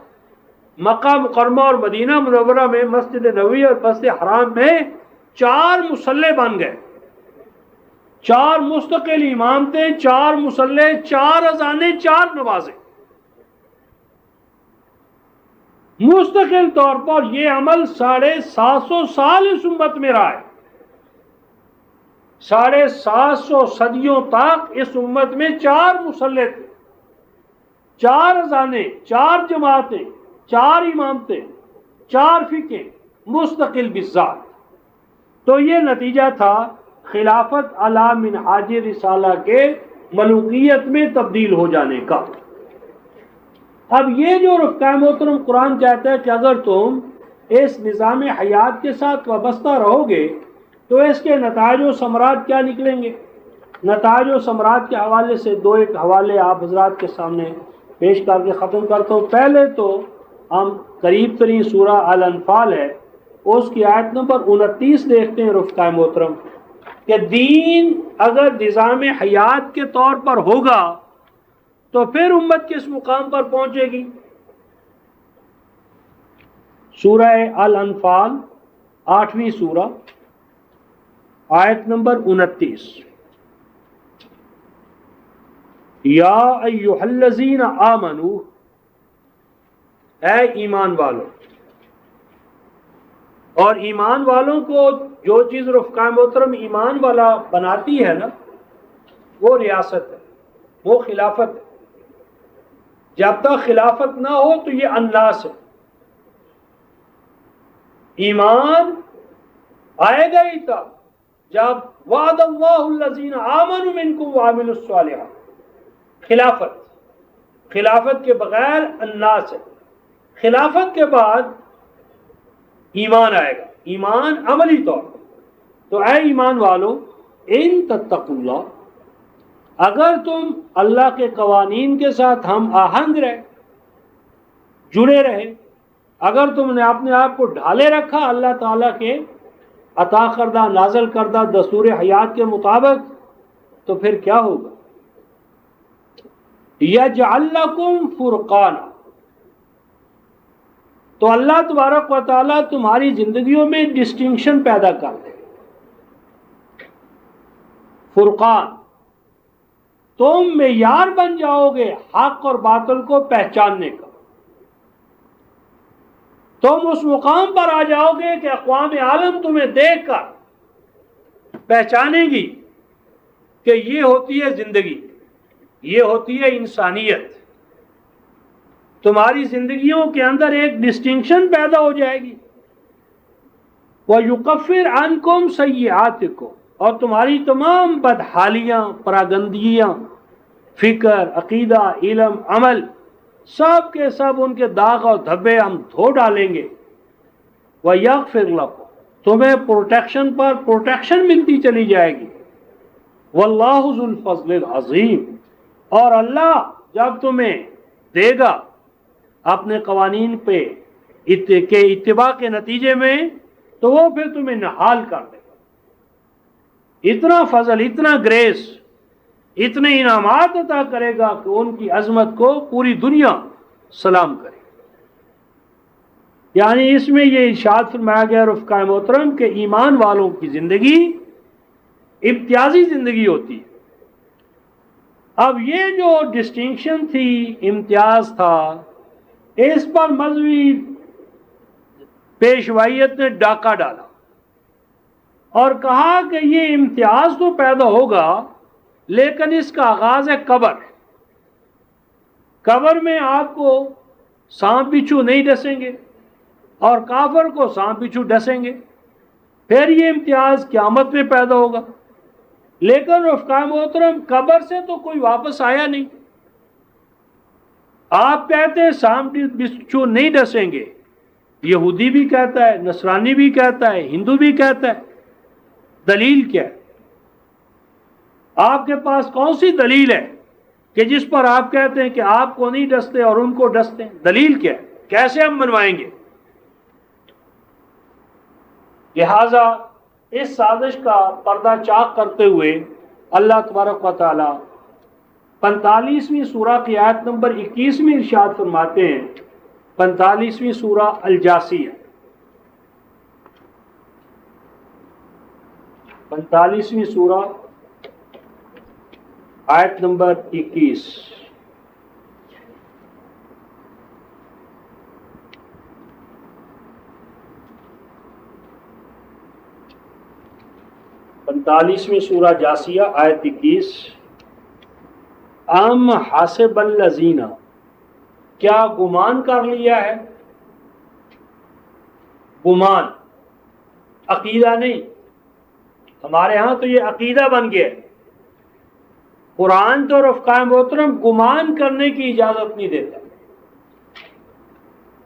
مکہ مکرمہ اور مدینہ منورہ میں مسجد نبوی اور مسجد حرام میں 4 مصلے بن گئے، 4 مستقل امامتیں، 4 مصلے، 4 اذانیں، 4 نمازیں مستقل طور پر۔ یہ عمل 750 سال اس امت میں رہا ہے، 750 صدیوں تک اس امت میں 4 مصلے تھے، 4 اذانیں، 4 جماعتیں، 4 امامتیں، 4 فقہیں مستقل بالذات۔ تو یہ نتیجہ تھا خلافت علی منہاج رسالہ کے ملوکیت میں تبدیل ہو جانے کا۔ اب یہ جو رفقائے محترم قرآن کہتا ہے کہ اگر تم اس نظام حیات کے ساتھ وابستہ رہو گے تو اس کے نتائج و ثمرات کیا نکلیں گے؟ نتائج و ثمرات کے حوالے سے 2 ایک حوالے آپ حضرات کے سامنے پیش کر کے ختم کرتا ہوں۔ پہلے تو ہم قریب ترین سورہ الانفال ہے، اس کی آیت نمبر 29 دیکھتے ہیں رفقائے محترم، کہ دین اگر نظام حیات کے طور پر ہوگا تو پھر امت کس مقام پر پہنچے گی؟ سورہ الانفال 8ویں سورہ آیت نمبر 29، یا ایھا الذین آمنوا، اے ایمان والو۔ اور ایمان والوں کو جو چیز رفقائے محترم ایمان والا بناتی ہے نا، وہ ریاست ہے، وہ خلافت ہے۔ جب تک خلافت نہ ہو تو یہ انلاس ہے۔ ایمان آئے گا ہی تب جب وعد اللہ الذین آمنوا منکم وعملوا الصالحات۔ خلافت کے بغیر انلاس ہے۔ خلافت کے بعد ایمان آئے گا، ایمان عملی طور پر۔ تو اے ایمان والو، ان تتقوا اللہ، اگر تم اللہ کے قوانین کے ساتھ ہم آہنگ رہے، جڑے رہے، اگر تم نے اپنے آپ کو ڈھالے رکھا اللہ تعالیٰ کے عطا کردہ نازل کردہ دستور حیات کے مطابق، تو پھر کیا ہوگا؟ یجعل لکم فرقانا، تو اللہ تبارک و تعالیٰ تمہاری زندگیوں میں ڈسٹنکشن پیدا کر دے۔ فرقان، تم معیار بن جاؤ گے حق اور باطل کو پہچاننے کا۔ تم اس مقام پر آ جاؤ گے کہ اقوام عالم تمہیں دیکھ کر پہچانے گی کہ یہ ہوتی ہے زندگی، یہ ہوتی ہے انسانیت۔ تمہاری زندگیوں کے اندر ایک ڈسٹنکشن پیدا ہو جائے گی۔ وَيُكَفِّرْ عَنْكُمْ سَيِّئَاتِكُمْ، اور تمہاری تمام بدحالیاں، پراگندگیاں، فکر، عقیدہ، علم، عمل، سب کے سب ان کے داغ اور دھبے ہم دھو ڈالیں گے۔ وَيَغْفِرْ لَكُمْ، تمہیں پروٹیکشن پر پروٹیکشن ملتی چلی جائے گی۔ وَاللَّهُ ذُو الْفَضْلِ الْعَظِيمِ، اور اللہ جب تمہیں دے گا اپنے قوانین پہ کے اتباع کے نتیجے میں، تو وہ پھر تمہیں نحال کر دے گا۔ اتنا فضل، اتنا گریس، اتنے انعامات عطا کرے گا کہ ان کی عظمت کو پوری دنیا سلام کرے۔ یعنی اس میں یہ ارشاد فرمایا گیا رفقائے محترم کہ ایمان والوں کی زندگی امتیازی زندگی ہوتی ہے۔ اب یہ جو ڈسٹنکشن تھی، امتیاز تھا، اس پر مذہبی پیشوائیت نے ڈاکہ ڈالا۔ اور کہا کہ یہ امتیاز تو پیدا ہوگا لیکن اس کا آغاز ہے قبر. قبر میں آپ کو سانپ بچھو نہیں ڈسیں گے اور کافر کو سانپ بچھو ڈسیں گے. پھر یہ امتیاز قیامت میں پیدا ہوگا. لیکن رفقائے محترم قبر سے تو کوئی واپس آیا نہیں. آپ کہتے ہیں سانپ بچھو نہیں ڈسیں گے، یہودی بھی کہتا ہے، نصرانی بھی کہتا ہے، ہندو بھی کہتا ہے. دلیل کیا ہے؟ آپ کے پاس کون سی دلیل ہے کہ جس پر آپ کہتے ہیں کہ آپ کو نہیں ڈستے اور ان کو ڈستے ہیں؟ دلیل کیا ہے؟ کیسے ہم منوائیں گے؟ لہذا اس سازش کا پردہ چاک کرتے ہوئے اللہ تبارک و تعالی 45ویں سورہ کی آیت نمبر 21 میں ارشاد فرماتے ہیں. 45ویں سورہ الجاسیہ، 45ویں سورہ آیت نمبر 21. پینتالیسویں سورہ جاسیہ آیت 21. ام حاسب الذین، کیا گمان کر لیا ہے؟ گمان، عقیدہ نہیں. ہمارے ہاں تو یہ عقیدہ بن گیا. قرآن تو رفقائے محترم گمان کرنے کی اجازت نہیں دیتا.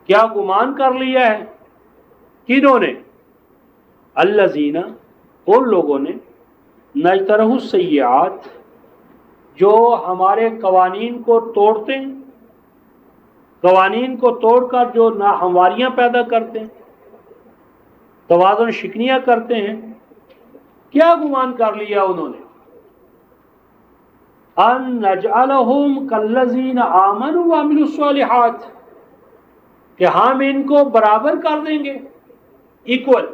کیا گمان کر لیا ہے؟ کنہوں نے؟ الذین، ان لوگوں نے، نجترح السیئات، جو ہمارے قوانین کو توڑتے ہیں، قوانین کو توڑ کر جو ناہمواریاں پیدا کرتے ہیں، توازن شکنیاں کرتے ہیں. کیا گمان کر لیا انہوں نے؟ ان نجعلہم کالذین آمنوا وعملوا الصالحات، کہ ہم ان کو برابر کر دیں گے، ایکول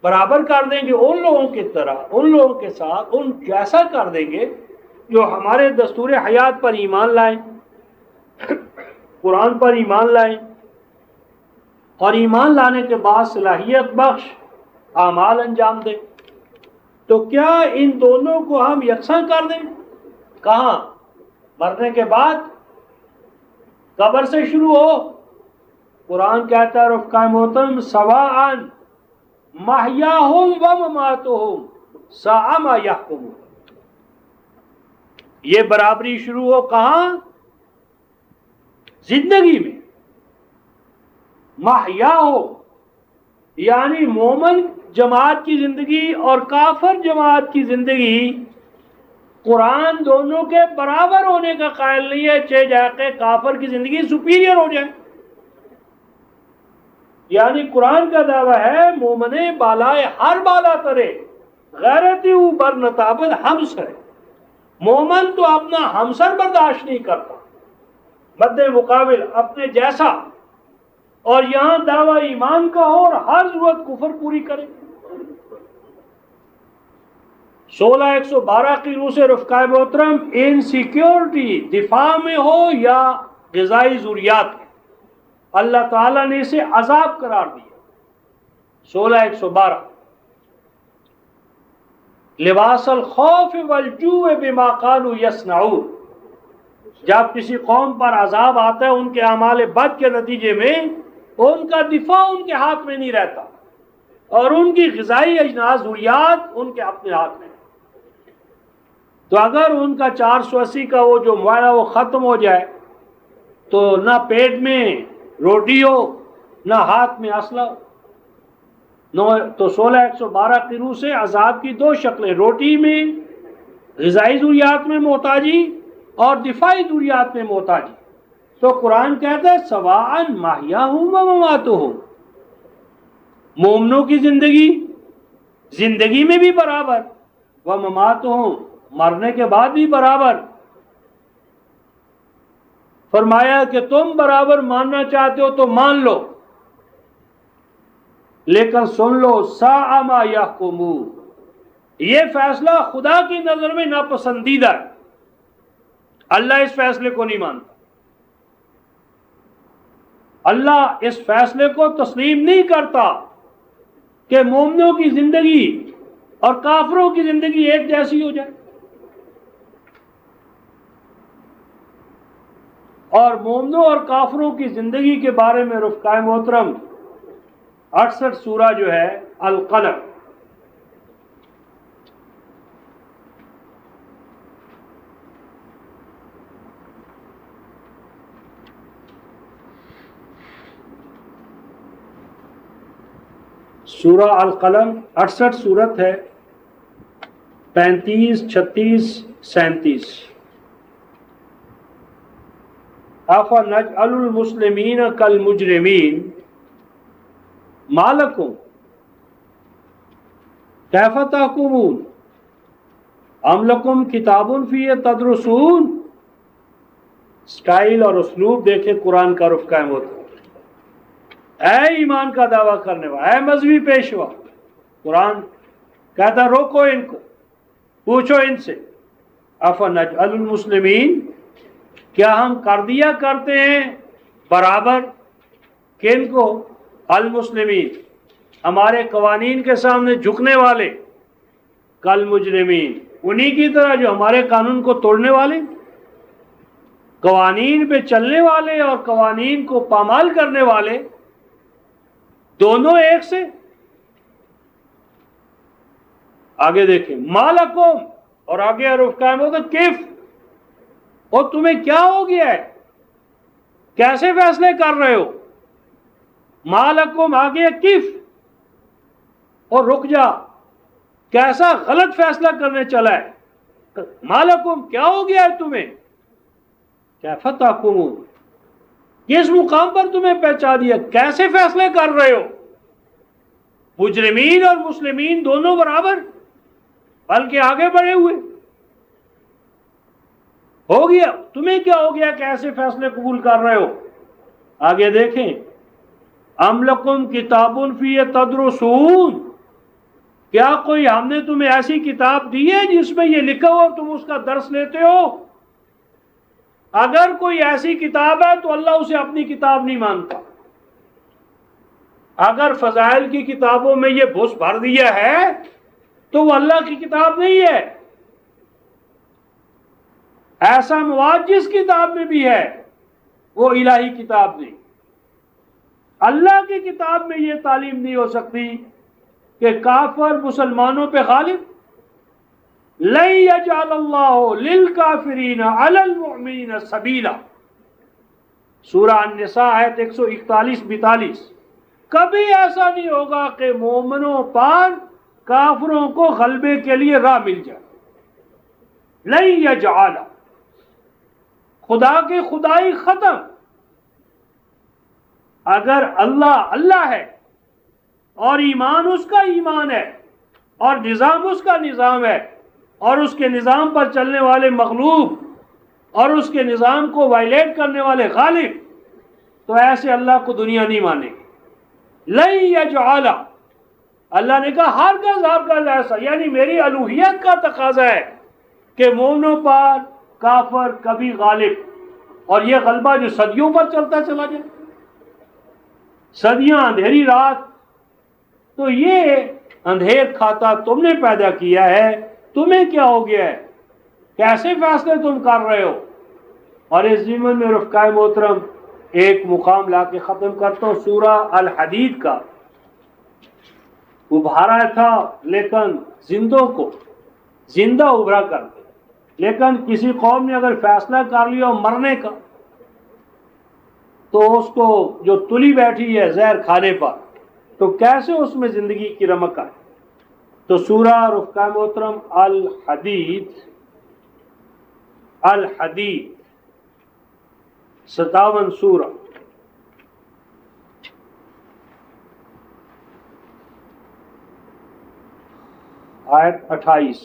برابر کر دیں گے ان لوگوں کی طرح، ان لوگوں کے ساتھ، ان جیسا کر دیں گے جو ہمارے دستور حیات پر ایمان لائیں، قرآن پر ایمان لائیں اور ایمان لانے کے بعد صلاحیت بخش اعمال انجام دیں. تو کیا ان دونوں کو ہم یکساں کر دیں؟ کہاں؟ مرنے کے بعد؟ قبر سے شروع ہو. قرآن کہتا ہے رفقائے محترم سواء محیاہم و مماتہم ساء ما یحکمون. یہ برابری شروع ہو کہاں؟ زندگی میں. محیاہم یعنی مومن جماعت کی زندگی اور کافر جماعت کی زندگی، قرآن دونوں کے برابر ہونے کا قائل نہیں ہے، چاہے جا کے کافر کی زندگی سپیریئر ہو جائے. یعنی قرآن کا دعویٰ ہے مومن بالائے ہر بالا ترے غیرتی بر نتابت ہمسر. مومن تو اپنا ہمسر برداشت نہیں کرتا، مد مقابل اپنے جیسا. اور یہاں دعویٰ ایمان کا ہو اور ہر ضرورت کفر پوری کرے. 16:112 کی روح سے رفقائے محترم انسیکیورٹی دفاع میں ہو یا غذائی ضروریات میں، اللہ تعالیٰ نے اسے عذاب قرار دیا. 16:112 لباس الخوف والجوع بما قالوا یصنعون. جب کسی قوم پر عذاب آتا ہے ان کے اعمال بد کے نتیجے میں، ان کا دفاع ان کے ہاتھ میں نہیں رہتا اور ان کی غذائی اجناس ضروریات ان کے اپنے ہاتھ میں. تو اگر ان کا 480 کا وہ جو معاہدہ وہ ختم ہو جائے تو نہ پیٹ میں روٹی ہو نہ ہاتھ میں اسلحہ ہو. تو 16:112 کی روح سے عذاب کی دو شکلیں، روٹی میں غذائی ضروریات میں محتاجی اور دفاعی ضروریات میں محتاجی. تو قرآن کہتا ہے سواء محیاہم و مماتہم، مومنوں کی زندگی میں بھی برابر، و مماتہم مرنے کے بعد بھی برابر. فرمایا کہ تم برابر ماننا چاہتے ہو تو مان لو، لیکن سن لو ساء ما یحکمون، یہ فیصلہ خدا کی نظر میں ناپسندیدہ ہے. اللہ اس فیصلے کو نہیں مانتا، اللہ اس فیصلے کو تسلیم نہیں کرتا. کہ مومنوں کی زندگی اور کافروں کی زندگی ایک جیسی ہو جائے، اور مومنوں اور کافروں کی زندگی کے بارے میں رفقائے محترم 68 سورہ جو ہے القلم، سورہ القلم 68 سورت ہے، 35، 36، 37۔ افنجعل المسلمین کالمجرمین ما لکم کیف تحکمون ام لکم کتاب فیہ تدرسون۔ سٹائل اور اسلوب دیکھیں قرآن کا رفقہ محترم۔ اے ایمان کا دعویٰ کرنے والا، اے مذہبی پیشوا، قرآن کہتا روکو ان کو، پوچھو ان سے افنجعل المسلمین، کیا ہم کر دیا کرتے ہیں برابر کن کو؟ المسلمین، ہمارے قوانین کے سامنے جھکنے والے، کالمجرمین، انہی کی طرح جو ہمارے قانون کو توڑنے والے، قوانین پہ چلنے والے اور قوانین کو پامال کرنے والے، دونوں ایک سے۔ آگے دیکھیں ما لکم، اور آگے حرف قائم ہوتا کیف، اور تمہیں کیا ہو گیا ہے، کیسے فیصلے کر رہے ہو؟ ما لکم آگے کیف، اور رک جا، کیسا غلط فیصلہ کرنے چلا ہے؟ ما لکم کیا ہو گیا ہے تمہیں؟ کیف تحکمون، کس مقام پر تمہیں پہنچا دیا، کیسے فیصلے کر رہے ہو؟ مجرمین اور مسلمین دونوں برابر، بلکہ آگے بڑھے ہوئے ہو گیا، تمہیں کیا ہو گیا، کیسے فیصلے قبول کر رہے ہو؟ آگے دیکھیں ام لکم کتاب فیہ تدرسون، کیا کوئی ہم نے تمہیں ایسی کتاب دی ہے جس میں یہ لکھا ہو اور تم اس کا درس لیتے ہو؟ اگر کوئی ایسی کتاب ہے تو اللہ اسے اپنی کتاب نہیں مانتا۔ اگر فضائل کی کتابوں میں یہ بھس بھر دیا ہے تو وہ اللہ کی کتاب نہیں ہے۔ ایسا مواد جس کتاب میں بھی ہے وہ الہی کتاب نہیں۔ اللہ کی کتاب میں یہ تعلیم نہیں ہو سکتی کہ کافر مسلمانوں پہ غالب، لن یجعل اللہ للکافرین علی المؤمنین سبیلا، سورہ النساء آیت 141-42۔ کبھی ایسا نہیں ہوگا کہ مومنوں پر کافروں کو غلبے کے لیے راہ مل جائے۔ لن یجعل، خدا کی خدائی ختم۔ اگر اللہ اللہ ہے اور ایمان اس کا ایمان ہے اور نظام اس کا نظام ہے اور اس کے نظام پر چلنے والے مغلوب اور اس کے نظام کو وائلیٹ کرنے والے غالب، تو ایسے اللہ کو دنیا نہیں مانے گی۔ لن یجعل، اللہ نے کہا ہرگز ایسا، یعنی میری الوہیت کا تقاضا ہے کہ مومنوں پر کافر کبھی غالب، اور یہ غلبہ جو صدیوں پر چلتا چلا جائے، صدیاں اندھیری رات، تو یہ اندھیر کھاتا تم نے پیدا کیا ہے، تمہیں کیا ہو گیا ہے، کیسے فیصلے تم کر رہے ہو؟ اور اس ضمن میں رفقائے محترم ایک مقام لا کے ختم کرتا ہوں، سورہ الحدید کا۔ ابھارا تھا لیکن زندوں کو زندہ ابھرا کرتے، لیکن کسی قوم نے اگر فیصلہ کر لیا مرنے کا تو اس کو جو تلی بیٹھی ہے زہر کھانے پر، تو کیسے اس میں زندگی کی رمق آئے؟ تو سورہ رفقائے محترم الحدید 57 سورہ، آیت 28۔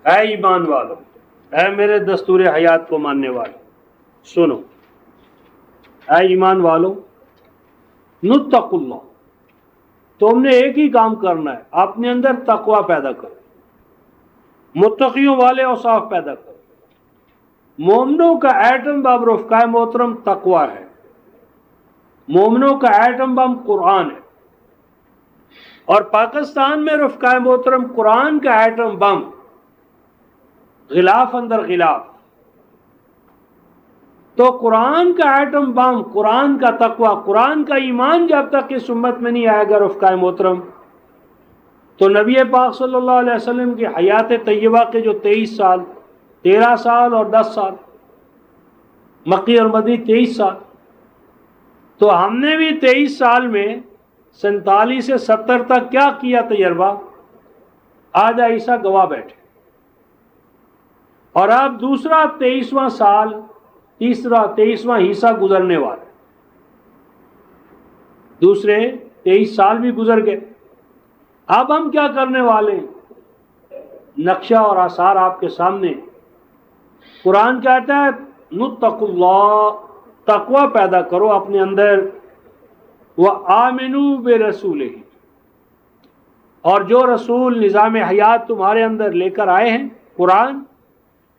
اے ایمان والو، اے میرے دستور حیات کو ماننے والے، سنو، اے ایمان والو، نتق اللہ، تم نے ایک ہی کام کرنا ہے، اپنے اندر تقوی پیدا کرو، متقیوں والے اوصاف پیدا کرو۔ مومنوں کا ایٹم بم رفقائے محترم تقوی ہے، مومنوں کا ایٹم بم قرآن ہے۔ اور پاکستان میں رفقائے محترم قرآن کا ایٹم بم غلاف اندر غلاف. تو قرآن کا ایٹم بم، قرآن کا تقوی، قرآن کا ایمان جب تک اس امت میں نہیں آئے گا رفقائے محترم، تو نبی پاک صلی اللہ علیہ وسلم کی حیات طیبہ کے جو 23 سال، 13 سال اور 10 سال، مکی اور مدنی 23 سال، تو ہم نے بھی 23 سال میں 47 سے 70 تک کیا کیا تجربہ؟ آج عیسیٰ گواہ بیٹھے. اور اب دوسرا 23واں سال، تیسرا 23واں حصہ گزرنے والا، دوسرے 23 سال بھی گزر گئے. اب ہم کیا کرنے والے ہیں؟ نقشہ اور آثار آپ کے سامنے. قرآن کہتا ہے نتقوا اللہ، تقوی پیدا کرو اپنے اندر، وآمنوا برسولہ، اور جو رسول نظام حیات تمہارے اندر لے کر آئے ہیں قرآن،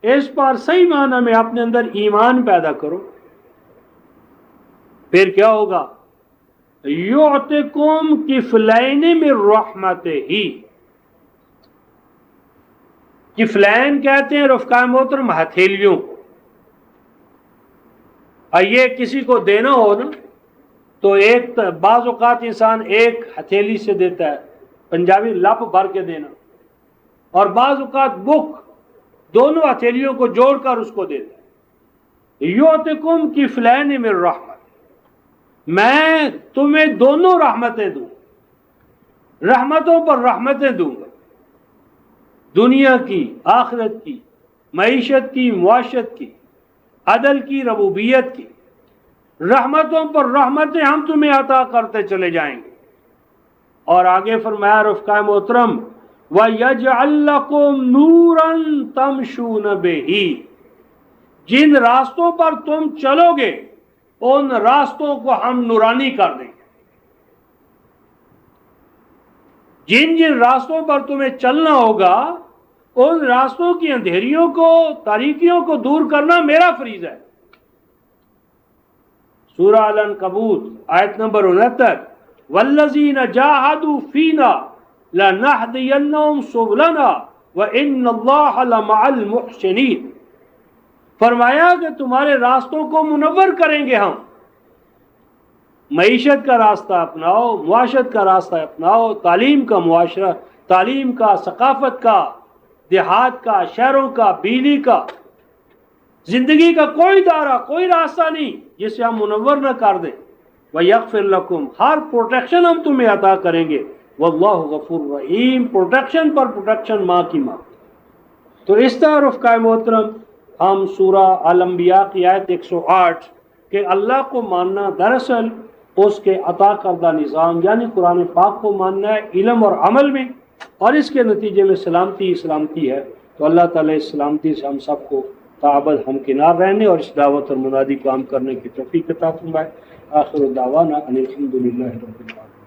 اس پر صحیح معنی میں اپنے اندر ایمان پیدا کرو. پھر کیا ہوگا؟ یعطکم کفلین من رحمتہ. کفلین کہتے ہیں رفقائے محترم ہتھیلیوں کو. اور یہ کسی کو دینا ہو نا تو ایک بعض اوقات انسان ایک ہتھیلی سے دیتا ہے، پنجابی لپ بھر کے دینا، اور بعض اوقات بک دونوں ہتھیلیوں کو جوڑ کر اس کو دیتا ہے. یعطکم کفلین من رحمت، میں تمہیں دونوں رحمتیں دوں، رحمتوں پر رحمتیں دوں گا، دنیا کی، آخرت کی، معیشت کی، معاشت کی، عدل کی، ربوبیت کی، رحمتوں پر رحمتیں ہم تمہیں عطا کرتے چلے جائیں گے. اور آگے فرمایا رفقائے محترم وَيَجْعَلْ لَكُمْ نُورًا تَمْشُونَ بِهِ، جن راستوں پر تم چلو گے ان راستوں کو ہم نورانی کر دیں گے. جن جن راستوں پر تمہیں چلنا ہوگا ان راستوں کی اندھیریوں کو، تاریکیوں کو دور کرنا میرا فریضہ ہے. سورہ العنکبوت آیت نمبر 69 وَالَّذِينَ جَاهَدُوا فِينَا لَنَهْدِيَنَّهُمْ سُبُلَنَا وَإِنَّ اللَّهَ لَمَعَ الْمُحْسِنِينَ. فرمایا کہ تمہارے راستوں کو منور کریں گے ہم. معیشت کا راستہ اپناؤ، معاشرت کا راستہ اپناؤ، تعلیم کا معاشرہ، تعلیم کا، ثقافت کا، دیہات کا، شہروں کا، بجلی کا، زندگی کا کوئی دائرہ، کوئی راستہ نہیں جسے ہم منور نہ کر دیں. وَيَغْفِرْ لَكُمْ، ہر پروٹیکشن ہم تمہیں عطا کریں گے. وَاللَّهُ غَفُورٌ رَحِيمٌ، پروٹیکشن پر پروٹیکشن، ماں کی ماں. تو اس طرح رفقائے محترم ہم سورہ الانبیاء کی آیت 108 کہ اللہ کو ماننا دراصل اس کے عطا کردہ نظام یعنی قرآن پاک کو ماننا ہے علم اور عمل میں، اور اس کے نتیجے میں سلامتی ہے. تو اللہ تعالیٰ اس سلامتی سے ہم سب کو تعبد ہمکنار رہنے اور اس دعوت اور منادی کام کرنے کی توفیق عطا فرمائے. آخر دعوانا ان الحمد للہ رب العالمین.